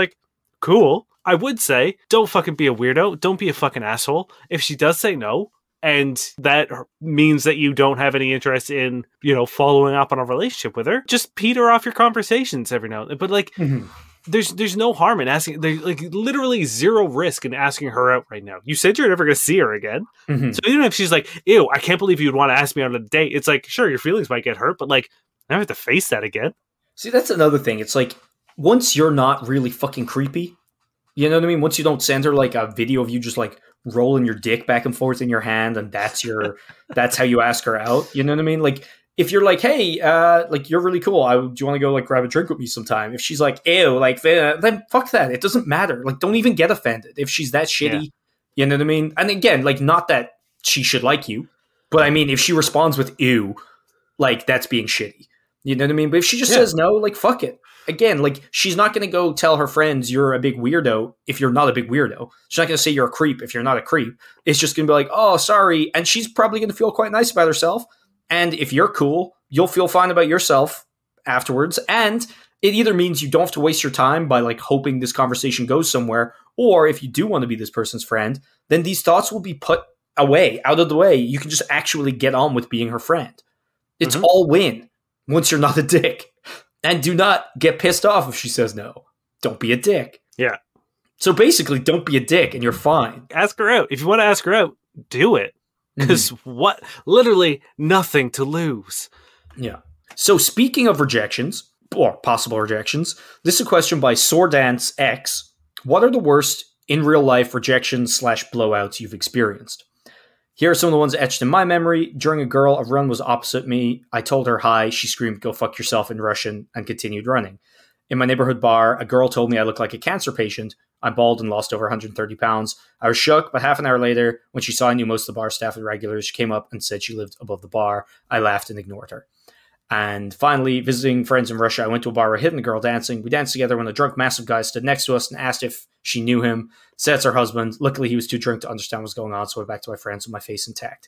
[SPEAKER 1] cool. I would say, don't fucking be a weirdo. Don't be a fucking asshole. If she does say no, and that means that you don't have any interest in, following up on a relationship with her, just peter off your conversations every now and then. But there's no harm in asking. There's literally zero risk in asking her out right now. You said you're never going to see her again. Mm-hmm. So even if she's ew, I can't believe you'd want to ask me on a date. It's sure, your feelings might get hurt, but I don't have to face that again.
[SPEAKER 2] See, that's another thing. It's once you're not really fucking creepy, you know what I mean? Once you don't send her a video of you just rolling your dick back and forth in your hand, and that's how you ask her out. You know what I mean? If you're hey, you're really cool. Do you want to go grab a drink with me sometime? If she's ew, then fuck that. It doesn't matter. Don't even get offended if she's that shitty. Yeah. You know what I mean? And again, not that she should like you, but I mean, if she responds with ew, like that's being shitty. You know what I mean? But if she just says no, like fuck it. Again, like she's not going to go tell her friends you're a big weirdo if you're not a big weirdo. She's not going to say you're a creep if you're not a creep. It's just going to be like, oh, sorry. And she's probably going to feel quite nice about herself. And if you're cool, you'll feel fine about yourself afterwards. And it either means you don't have to waste your time by like hoping this conversation goes somewhere, or if you do want to be this person's friend, then these thoughts will be put away, out of the way. You can just actually get on with being her friend. It's all win once you're not a dick. And do not get pissed off if she says no. Don't be a dick.
[SPEAKER 1] Yeah.
[SPEAKER 2] So basically, don't be a dick and you're fine.
[SPEAKER 1] Ask her out. If you want to ask her out, do it. Because what? Literally nothing to lose.
[SPEAKER 2] Yeah. So speaking of rejections, or possible rejections, this is a question by Swordance X. What are the worst in real life rejections / blowouts you've experienced? Here are some of the ones etched in my memory. During a girl, a run was opposite me. I told her hi. She screamed, "Go fuck yourself" in Russian and continued running. In my neighborhood bar, a girl told me I looked like a cancer patient. I'm bald and lost over 130 pounds. I was shook, but half an hour later, when she saw I knew most of the bar staff and regulars, she came up and said she lived above the bar. I laughed and ignored her. And finally, visiting friends in Russia, I went to a bar where Hidden Girl dancing. We danced together when a drunk massive guy stood next to us and asked if she knew him. Said it's her husband. Luckily, he was too drunk to understand what was going on, so I went back to my friends with my face intact.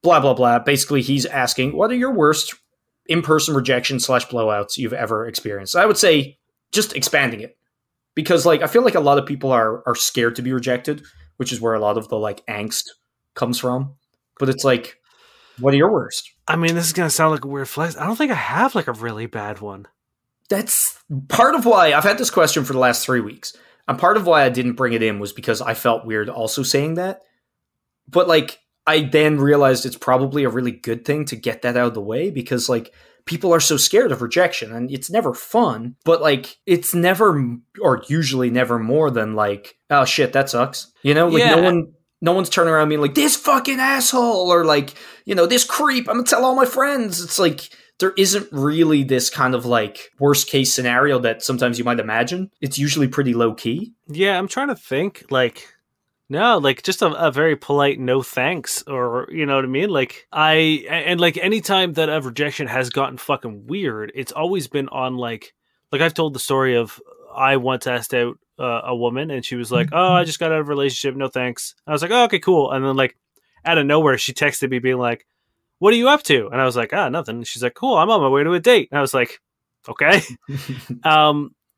[SPEAKER 2] Blah, blah, blah. Basically, he's asking, what are your worst in-person rejection / blowouts you've ever experienced? I would say just expanding it. Because like I feel like a lot of people are scared to be rejected, which is where a lot of the like angst comes from. But it's like, what are your worst?
[SPEAKER 1] I mean, this is going to sound like a weird flex. I don't think I have like a really bad one.
[SPEAKER 2] That's part of why I've had this question for the last 3 weeks. And part of why I didn't bring it in was because I felt weird also saying that. But like, I then realized it's probably a really good thing to get that out of the way because like people are so scared of rejection and it's never fun, but like it's never or usually never more than like, oh shit, that sucks. You know, like no one's turning around being like, this fucking asshole or like, you know, this creep, I'm gonna tell all my friends. It's like there isn't really this kind of like worst case scenario that sometimes you might imagine. It's usually pretty low key.
[SPEAKER 1] Yeah, I'm trying to think like, no, like just a very polite no thanks or, you know what I mean? Like and like anytime that a rejection has gotten fucking weird, it's always been on like I've told the story of I once asked out a woman and she was like, oh, I just got out of a relationship. No thanks. I was like, oh, okay, cool. And then like out of nowhere, she texted me being like, what are you up to? And I was like, nothing. And she's like, cool, I'm on my way to a date. And I was like, okay.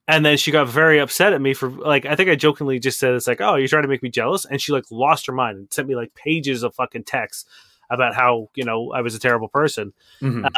[SPEAKER 1] And then she got very upset at me for like, I think I jokingly just said, it's like, oh, you're trying to make me jealous. And she like lost her mind and sent me like pages of fucking texts about how, you know, I was a terrible person. And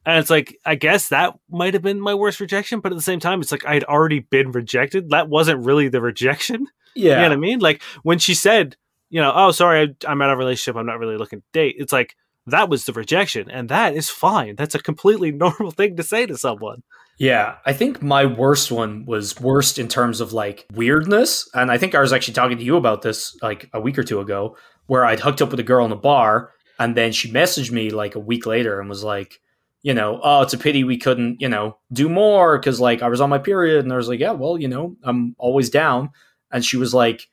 [SPEAKER 1] it's like, I guess that might have been my worst rejection. But at the same time, it's like, I'd already been rejected. That wasn't really the rejection. Yeah. You know what I mean? Like when she said, you know, oh, sorry, I'm out of a relationship. I'm not really looking to date. It's like, that was the rejection. And that is fine. That's a completely normal thing to say to someone.
[SPEAKER 2] Yeah, I think my worst one was worst in terms of like weirdness. And I think I was actually talking to you about this like a week or two ago, where I'd hooked up with a girl in a bar and then she messaged me like a week later and was like, you know, oh, it's a pity we couldn't, you know, do more because like I was on my period. And I was like, yeah, well, you know, I'm always down. And she was like,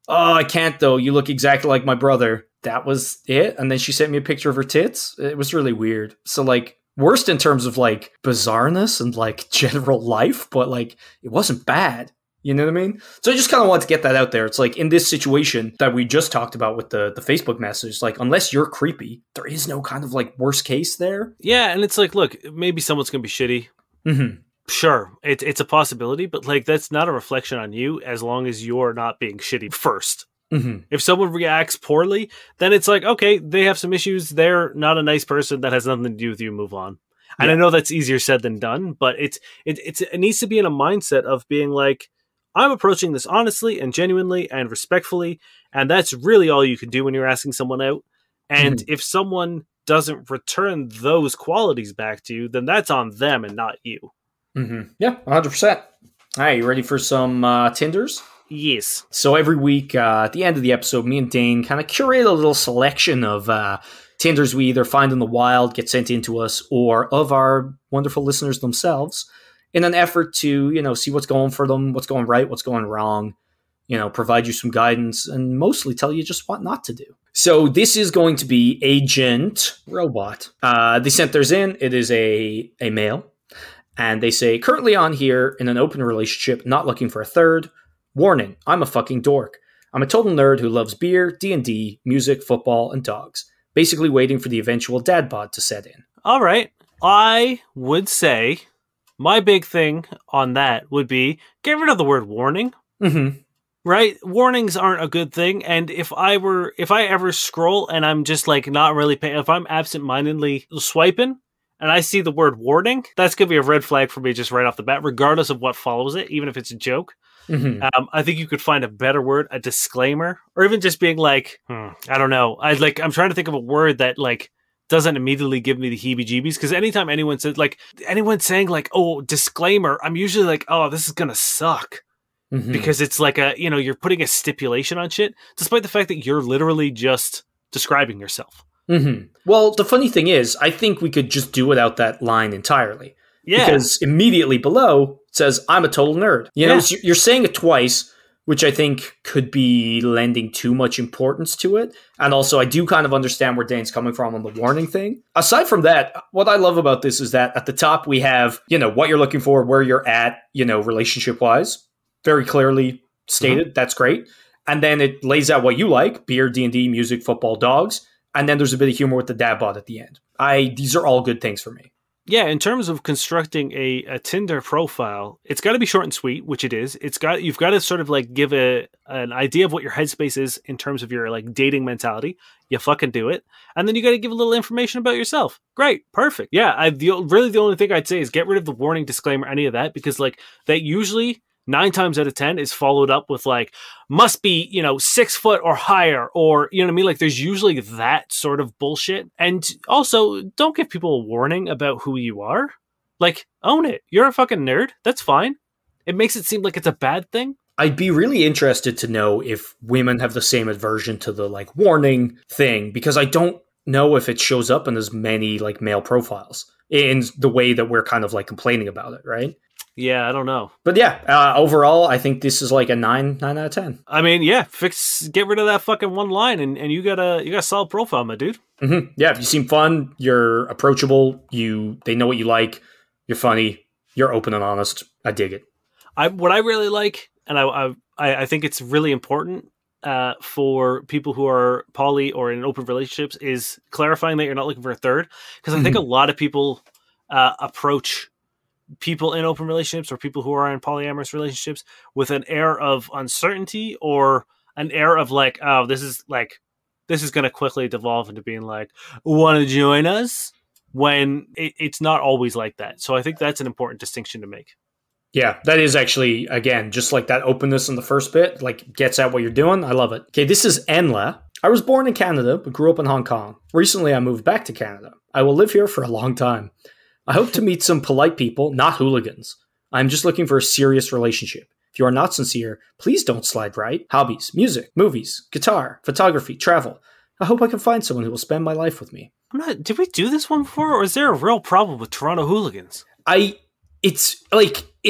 [SPEAKER 2] oh, I can't though. You look exactly like my brother. That was it. And then she sent me a picture of her tits. It was really weird. So like, worst in terms of like bizarreness and like general life, but like it wasn't bad. You know what I mean? So I just kind of want to get that out there. It's like in this situation that we just talked about with the Facebook message, like unless you're creepy, there is no kind of like worst case there.
[SPEAKER 1] Yeah. And it's like, look, maybe someone's going to be shitty. Sure. It's a possibility, but like that's not a reflection on you as long as you're not being shitty first. If someone reacts poorly, then it's like, okay, they have some issues. They're not a nice person. That has nothing to do with you. Move on. And I know that's easier said than done, but it needs to be in a mindset of being like, I'm approaching this honestly and genuinely and respectfully. And that's really all you can do when you're asking someone out. And if someone doesn't return those qualities back to you, then that's on them and not you.
[SPEAKER 2] Yeah, 100%. All right, you ready for some Tinders?
[SPEAKER 1] Yes.
[SPEAKER 2] So every week at the end of the episode, me and Dane kind of curate a little selection of Tinders we either find in the wild, get sent in to us, or of our wonderful listeners themselves in an effort to, you know, see what's going for them, what's going right, what's going wrong, you know, provide you some guidance, and mostly tell you just what not to do. So this is going to be Agent Robot. They sent theirs in. It is a male. And they say, currently on here in an open relationship, not looking for a third. Warning, I'm a fucking dork. I'm a total nerd who loves beer, D&D, music, football, and dogs. Basically waiting for the eventual dad bod to set in.
[SPEAKER 1] All right. I would say my big thing on that would be get rid of the word warning.
[SPEAKER 2] Mm-hmm.
[SPEAKER 1] Right? Warnings aren't a good thing. And if I ever scroll and I'm just like not really paying, if I'm absentmindedly swiping and I see the word warning, that's going to be a red flag for me just right off the bat, regardless of what follows it, even if it's a joke.
[SPEAKER 2] Mm-hmm.
[SPEAKER 1] I think you could find a better word, a disclaimer, or even just being like, I don't know. I'm trying to think of a word that like doesn't immediately give me the heebie-jeebies, because anytime anyone says like anyone's saying like, oh, disclaimer, I'm usually like, oh, this is gonna suck. Mm-hmm. Because it's like you're putting a stipulation on shit, despite the fact that you're literally just describing yourself.
[SPEAKER 2] Mm-hmm. Well, the funny thing is, I think we could just do without that line entirely.
[SPEAKER 1] Yeah.
[SPEAKER 2] Because immediately below it says, I'm a total nerd. You know, you're saying it twice, which I think could be lending too much importance to it. And also, I do kind of understand where Dane's coming from on the warning thing. Aside from that, what I love about this is that at the top we have, what you're looking for, where you're at, relationship-wise. Very clearly stated. Mm-hmm. That's great. And then it lays out what you like: beer, D&D, music, football, dogs. And then there's a bit of humor with the dad bod at the end. These are all good things for me.
[SPEAKER 1] Yeah, in terms of constructing a Tinder profile, it's got to be short and sweet, which it is. You've got to sort of like give an idea of what your headspace is in terms of your like dating mentality. You fucking do it, and then you got to give a little information about yourself. Great, perfect. Yeah, the only thing I'd say is get rid of the warning, disclaimer, any of that, because like that usually 9 times out of 10 is followed up with like, must be, 6 foot or higher, or, you know what I mean? Like there's usually that sort of bullshit. And also don't give people a warning about who you are. Like, own it. You're a fucking nerd. That's fine. It makes it seem like it's a bad thing.
[SPEAKER 2] I'd be really interested to know if women have the same aversion to the like warning thing, because I don't know if it shows up in as many like male profiles in the way that we're kind of like complaining about it, right?
[SPEAKER 1] Yeah, I don't know.
[SPEAKER 2] But yeah, overall, I think this is like a 9 out of 10.
[SPEAKER 1] I mean, yeah, get rid of that fucking one line and you got a solid profile, my dude.
[SPEAKER 2] Mm-hmm. Yeah, you seem fun, you're approachable, they know what you like, you're funny, you're open and honest. I dig it.
[SPEAKER 1] What I really like, and I think it's really important for people who are poly or in open relationships, is clarifying that you're not looking for a third. Because I think a lot of people approach people in open relationships or people who are in polyamorous relationships with an air of uncertainty or an air of like, oh, this is going to quickly devolve into being like, want to join us? When it's not always like that. So I think that's an important distinction to make.
[SPEAKER 2] Yeah, that is actually, again, just like that openness in the first bit, like gets at what you're doing. I love it. Okay, this is Enla. I was born in Canada, but grew up in Hong Kong. Recently, I moved back to Canada. I will live here for a long time. I hope to meet some polite people, not hooligans. I'm just looking for a serious relationship. If you are not sincere, please don't slide right. Hobbies, music, movies, guitar, photography, travel. I hope I can find someone who will spend my life with me.
[SPEAKER 1] Did we do this one before, or is there a real problem with Toronto hooligans?
[SPEAKER 2] It's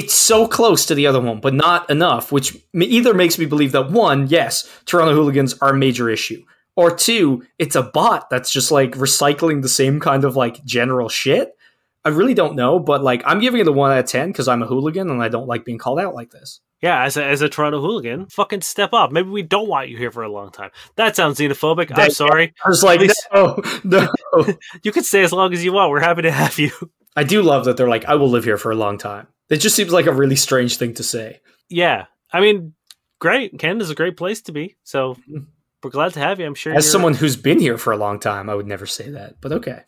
[SPEAKER 2] so close to the other one, but not enough, which either makes me believe that, one, yes, Toronto hooligans are a major issue, or two, it's a bot that's just like recycling the same kind of like general shit. I really don't know, but like I'm giving it a 1 out of 10 because I'm a hooligan and I don't like being called out like this.
[SPEAKER 1] Yeah, as a Toronto hooligan, fucking step up. Maybe we don't want you here for a long time. That sounds xenophobic. I'm sorry.
[SPEAKER 2] I was like, no.
[SPEAKER 1] You can stay as long as you want. We're happy to have you.
[SPEAKER 2] I do love that they're like, I will live here for a long time. It just seems like a really strange thing to say.
[SPEAKER 1] Yeah. I mean, great. Canada's a great place to be. So we're glad to have you. I'm sure.
[SPEAKER 2] As someone who's been here for a long time, I would never say that, but okay.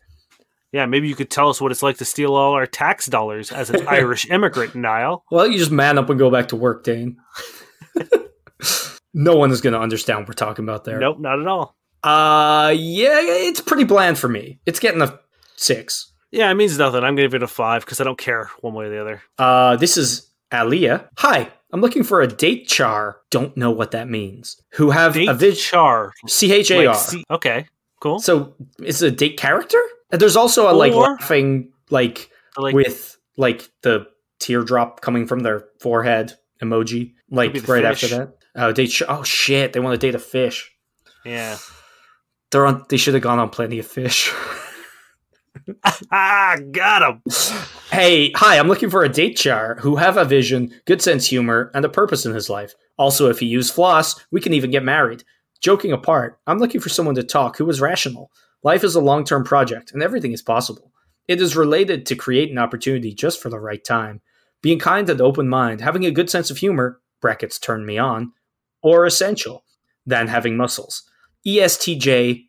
[SPEAKER 1] Yeah, maybe you could tell us what it's like to steal all our tax dollars as an Irish immigrant, Niall.
[SPEAKER 2] Well, you just man up and go back to work, Dane. No one is going to understand what we're talking about there.
[SPEAKER 1] Nope, not at all.
[SPEAKER 2] Yeah, it's pretty bland for me. It's getting a 6.
[SPEAKER 1] Yeah, it means nothing. I'm going to give it a 5 because I don't care one way or the other.
[SPEAKER 2] This is Aliyah. Hi, I'm looking for a date char. Don't know what that means. Who have
[SPEAKER 1] date
[SPEAKER 2] a
[SPEAKER 1] char.
[SPEAKER 2] CHAR.
[SPEAKER 1] Okay, cool.
[SPEAKER 2] So it's a date character? There's also a like laughing like with like the teardrop coming from their forehead emoji like right
[SPEAKER 1] fish.
[SPEAKER 2] after that. Oh, oh shit! They want to date a fish.
[SPEAKER 1] Yeah.
[SPEAKER 2] They should have gone on Plenty of Fish.
[SPEAKER 1] Got him.
[SPEAKER 2] Hey, hi, I'm looking for a date char who have a vision, good sense humor, and a purpose in his life. Also, if he used floss, we can even get married. Joking apart, I'm looking for someone to talk who is rational. Life is a long-term project, and everything is possible. It is related to create an opportunity just for the right time. Being kind and open mind, having a good sense of humor, brackets turn me on, or essential, than having muscles. ESTJA.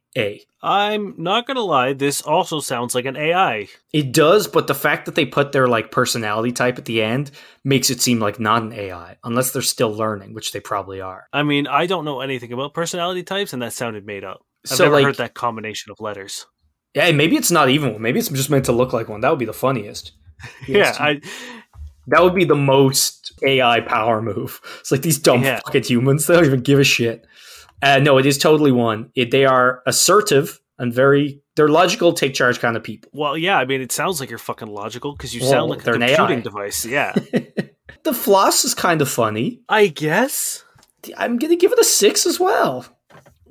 [SPEAKER 1] I'm not gonna lie, this also sounds like an AI.
[SPEAKER 2] It does, but the fact that they put their like personality type at the end makes it seem like not an AI, unless they're still learning, which they probably are.
[SPEAKER 1] I mean, I don't know anything about personality types, and that sounded made up. I've
[SPEAKER 2] So,
[SPEAKER 1] never
[SPEAKER 2] like-
[SPEAKER 1] heard that combination of letters.
[SPEAKER 2] Yeah, maybe it's not even one. Maybe it's just meant to look like one. That would be the funniest.
[SPEAKER 1] Yeah,
[SPEAKER 2] That would be the most AI power move. It's like these dumb fucking humans. They don't even give a shit. No, it is totally one. They are assertive and they're logical, take charge kind of people.
[SPEAKER 1] well, yeah, I mean, it sounds like you're fucking logical because you sound like a
[SPEAKER 2] they're an
[SPEAKER 1] computing
[SPEAKER 2] AI.
[SPEAKER 1] device. Yeah,
[SPEAKER 2] The floss is kind of funny.
[SPEAKER 1] I guess.
[SPEAKER 2] I'm going to give it a 6 as well.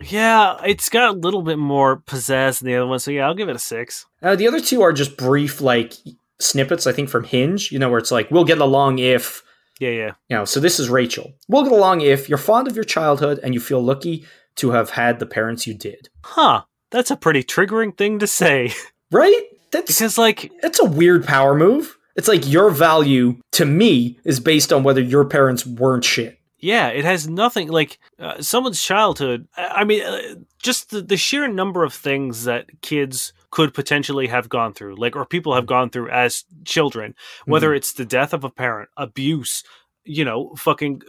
[SPEAKER 1] Yeah, it's got a little bit more pizzazz than the other one, so yeah, I'll give it a 6.
[SPEAKER 2] The other two are just brief, like, snippets, I think, from Hinge, where it's like, we'll get along if...
[SPEAKER 1] Yeah.
[SPEAKER 2] So this is Rachel. We'll get along if you're fond of your childhood and you feel lucky to have had the parents you did.
[SPEAKER 1] Huh. That's a pretty triggering thing to say.
[SPEAKER 2] Right?
[SPEAKER 1] Because, like...
[SPEAKER 2] That's a weird power move. It's like your value, to me, is based on whether your parents weren't shit.
[SPEAKER 1] Yeah, it has nothing, like, someone's childhood, I mean, just the sheer number of things that kids could potentially have gone through, like, or people have gone through as children, whether it's the death of a parent, abuse, fucking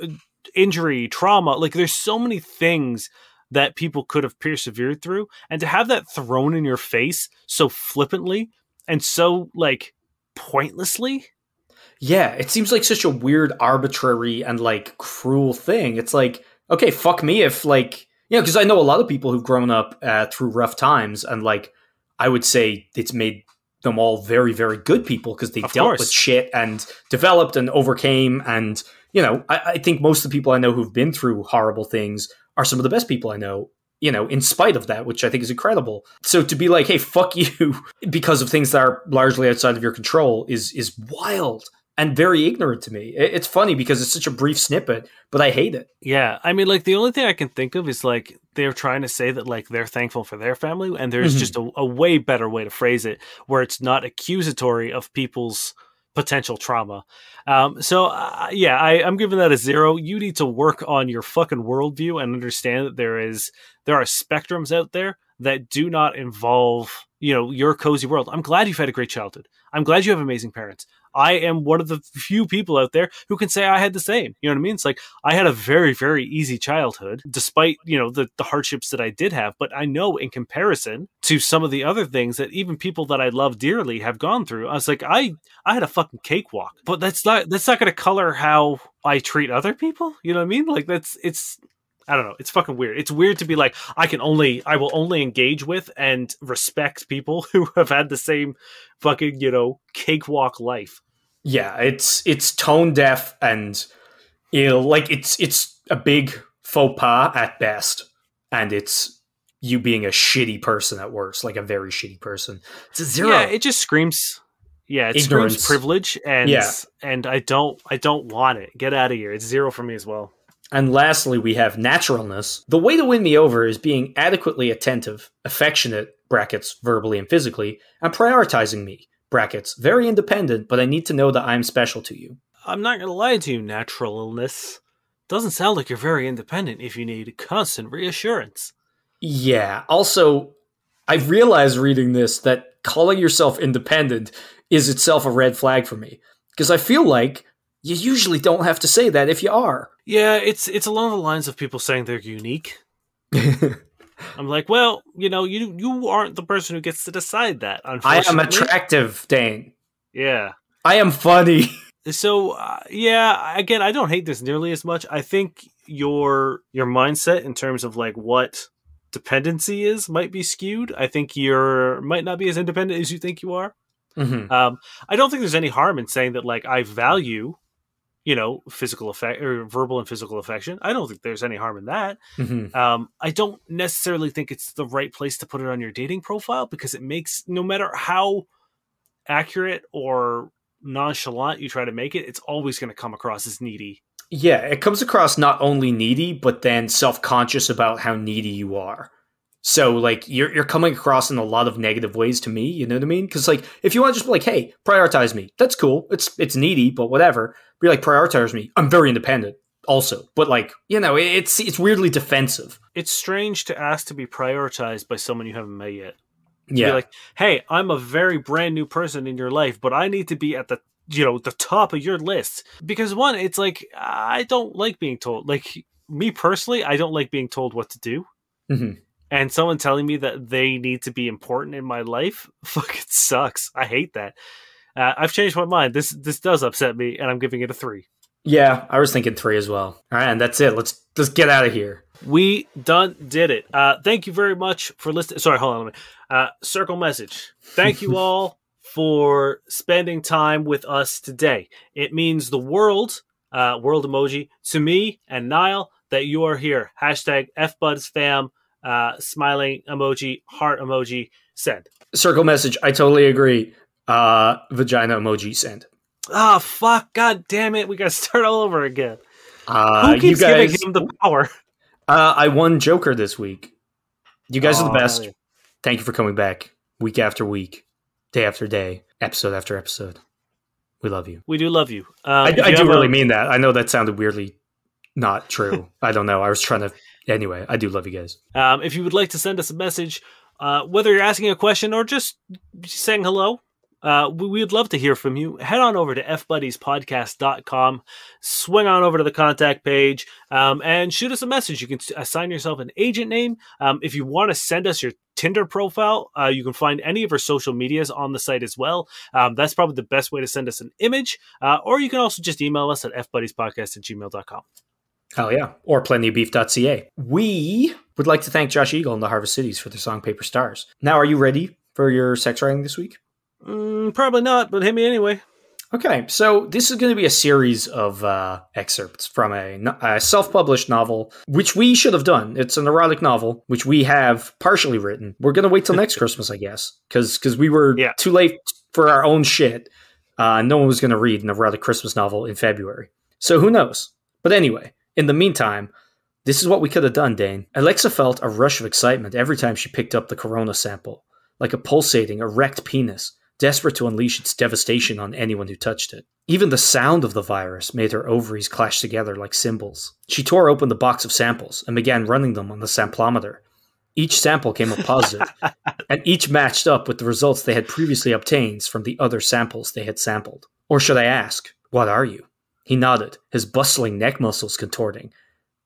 [SPEAKER 1] injury, trauma, like, there's so many things that people could have persevered through, and to have that thrown in your face so flippantly and so, like, pointlessly.
[SPEAKER 2] Yeah, it seems like such a weird, arbitrary, and, like, cruel thing. It's like, okay, fuck me if, like... because I know a lot of people who've grown up through rough times, and, like, I would say it's made them all very, very good people because they dealt with shit and developed and overcame. And, I think most of the people I know who've been through horrible things are some of the best people I know, in spite of that, which I think is incredible. So to be like, hey, fuck you, because of things that are largely outside of your control is wild. And very ignorant to me. It's funny because it's such a brief snippet, but I hate it.
[SPEAKER 1] Yeah, I mean, like, the only thing I can think of is, like, they're trying to say that, like, they're thankful for their family, and there's just a way better way to phrase it, where it's not accusatory of people's potential trauma. I'm giving that a 0. You need to work on your fucking worldview and understand that there are spectrums out there that do not involve, your cozy world. I'm glad you've had a great childhood. I'm glad you have amazing parents. I am one of the few people out there who can say I had the same. You know what I mean? It's like, I had a very, very easy childhood, despite, the hardships that I did have. But I know in comparison to some of the other things that even people that I love dearly have gone through, I was like, I had a fucking cakewalk. But that's not going to color how I treat other people. You know what I mean? Like, I don't know. It's fucking weird. It's weird to be like, I will only engage with and respect people who have had the same fucking, cakewalk life.
[SPEAKER 2] Yeah, it's tone deaf and ill. Like, it's a big faux pas at best, and it's you being a shitty person at worst, like a very shitty person. It's a 0.
[SPEAKER 1] Yeah, it just screams. Yeah, it
[SPEAKER 2] Ignorance.
[SPEAKER 1] Screams privilege, and I don't want it. Get out of here. It's 0 for me as well.
[SPEAKER 2] And lastly, we have naturalness. The way to win me over is being adequately attentive, affectionate, brackets, verbally and physically, and prioritizing me, brackets, very independent, but I need to know that I'm special to you.
[SPEAKER 1] I'm not going to lie to you, naturalness. Doesn't sound like you're very independent if you need constant reassurance.
[SPEAKER 2] Yeah. Also, I've realized reading this that calling yourself independent is itself a red flag for me. Because I feel like you usually don't have to say that if you are.
[SPEAKER 1] Yeah, it's along the lines of people saying they're unique. I'm like, well, you aren't the person who gets to decide that,
[SPEAKER 2] I am attractive, Dane.
[SPEAKER 1] Yeah.
[SPEAKER 2] I am funny.
[SPEAKER 1] So, again, I don't hate this nearly as much. I think your mindset in terms of, like, what dependency is might be skewed. I think might not be as independent as you think you are.
[SPEAKER 2] Mm-hmm.
[SPEAKER 1] I don't think there's any harm in saying that, like, I value physical affect or verbal and physical affection. I don't think there's any harm in that.
[SPEAKER 2] Mm-hmm.
[SPEAKER 1] I don't necessarily think it's the right place to put it on your dating profile, because it makes, no matter how accurate or nonchalant you try to make it, it's always going to come across as needy.
[SPEAKER 2] Yeah, it comes across not only needy, but then self-conscious about how needy you are. So, like, you're coming across in a lot of negative ways to me, you know what I mean? Because, like, if you want to just be like, hey, prioritize me, that's cool. It's needy, but whatever. Be like, prioritize me. I'm very independent also. But, like, it's weirdly defensive.
[SPEAKER 1] It's strange to ask to be prioritized by someone you haven't met yet.
[SPEAKER 2] Yeah.
[SPEAKER 1] Be like, hey, I'm a very brand new person in your life, but I need to be at the top of your list. Because one, it's like, I don't like being told, like, me personally, I don't like being told what to do.
[SPEAKER 2] Mm-hmm.
[SPEAKER 1] And someone telling me that they need to be important in my life fucking sucks. I hate that. I've changed my mind. This does upset me, and I'm giving it a 3.
[SPEAKER 2] Yeah, I was thinking 3 as well. All right, and that's it. Let's get out of here.
[SPEAKER 1] We did it. Thank you very much for listening. Sorry, hold on. Circle message. Thank you all for spending time with us today. It means the world emoji, to me and Niall, that you are here. Hashtag FBudsFam. Smiling emoji, heart emoji, send.
[SPEAKER 2] Circle message, I totally agree. Vagina emoji, send.
[SPEAKER 1] Ah, fuck, god damn it, we gotta start all over again.
[SPEAKER 2] Who
[SPEAKER 1] keeps giving him the power?
[SPEAKER 2] I won Joker this week. You guys are the best.
[SPEAKER 1] Yeah.
[SPEAKER 2] Thank you for coming back week after week, day after day, episode after episode. We love you.
[SPEAKER 1] We do love you.
[SPEAKER 2] I do really mean that. I know that sounded weirdly not true. I don't know. I was trying to... Anyway, I do love you guys.
[SPEAKER 1] If you would like to send us a message, whether you're asking a question or just saying hello, we'd love to hear from you. Head on over to fbuddiespodcast.com, swing on over to the contact page, and shoot us a message. You can assign yourself an agent name. If you want to send us your Tinder profile, you can find any of our social medias on the site as well. That's probably the best way to send us an image, or you can also just email us at fbuddiespodcast@gmail.com.
[SPEAKER 2] Hell yeah. Or plentyofbeef.ca. We would like to thank Josh Eagle and the Harvest Cities for their song Paper Stars. Now, are you ready for your sex writing this week?
[SPEAKER 1] Probably not, but hit me anyway.
[SPEAKER 2] Okay, so this is going to be a series of excerpts from a self-published novel, which we should have done. It's an erotic novel, which we have partially written. We're going to wait till next Christmas, I guess, because we were too late for our own shit. No one was going to read an erotic Christmas novel in February. So who knows? But anyway, in the meantime, this is what we could have done, Dane. Alexa felt a rush of excitement every time she picked up the corona sample, like a pulsating, erect penis, desperate to unleash its devastation on anyone who touched it. Even the sound of the virus made her ovaries clash together like cymbals. She tore open the box of samples and began running them on the samplometer. Each sample came up positive, and each matched up with the results they had previously obtained from the other samples they had sampled. Or should I ask, what are you? He nodded, his bustling neck muscles contorting.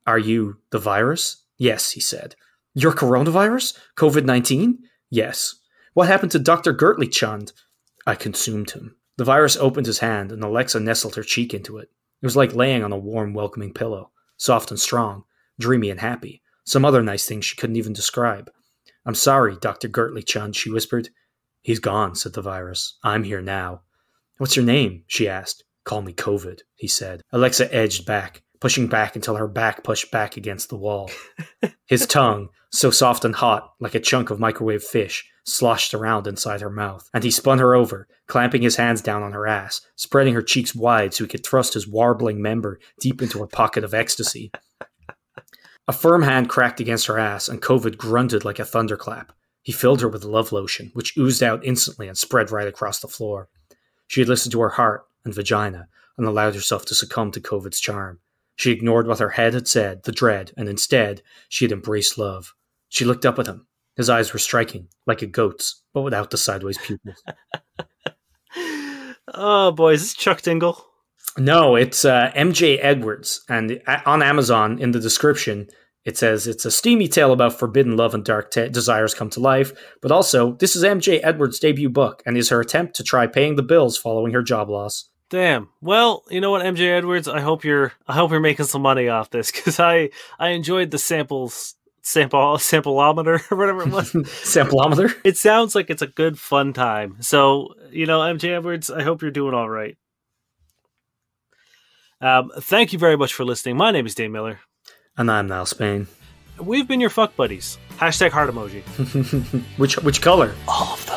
[SPEAKER 2] Are you the virus? Yes, he said. You're coronavirus? COVID-19? Yes. What happened to Dr. Gertley Chund? I consumed him. The virus opened his hand, and Alexa nestled her cheek into it. It was like laying on a warm, welcoming pillow, soft and strong, dreamy and happy. Some other nice things she couldn't even describe. I'm sorry, Dr. Gertley Chund, she whispered. He's gone, said the virus. I'm here now. What's your name? She asked. Call me COVID, he said. Alexa edged back, pushing back until her back pushed back against the wall. His tongue, so soft and hot, like a chunk of microwave fish, sloshed around inside her mouth, and he spun her over, clamping his hands down on her ass, spreading her cheeks wide so he could thrust his warbling member deep into a pocket of ecstasy. A firm hand cracked against her ass, and COVID grunted like a thunderclap. He filled her with love lotion, which oozed out instantly and spread right across the floor. She had listened to her heart and vagina, and allowed herself to succumb to COVID's charm. She ignored what her head had said, the dread, and instead, she had embraced love. She looked up at him. His eyes were striking, like a goat's, but without the sideways pupils.
[SPEAKER 1] Oh boy, is this Chuck Dingle?
[SPEAKER 2] No, it's MJ Edwards, and on Amazon, in the description, it says it's a steamy tale about forbidden love and dark desires come to life, but also, this is MJ Edwards' debut book, and is her attempt to try paying the bills following her job loss.
[SPEAKER 1] Damn. Well, you know what, MJ Edwards? I hope you're making some money off this, because I enjoyed the sampleometer or whatever it was.
[SPEAKER 2] Sampleometer?
[SPEAKER 1] It sounds like it's a good fun time. So, MJ Edwards, I hope you're doing all right. Thank you very much for listening. My name is Dave Miller.
[SPEAKER 2] And I'm Niall Spain.
[SPEAKER 1] We've been your fuck buddies. Hashtag heart emoji.
[SPEAKER 2] Which color?
[SPEAKER 1] All of them.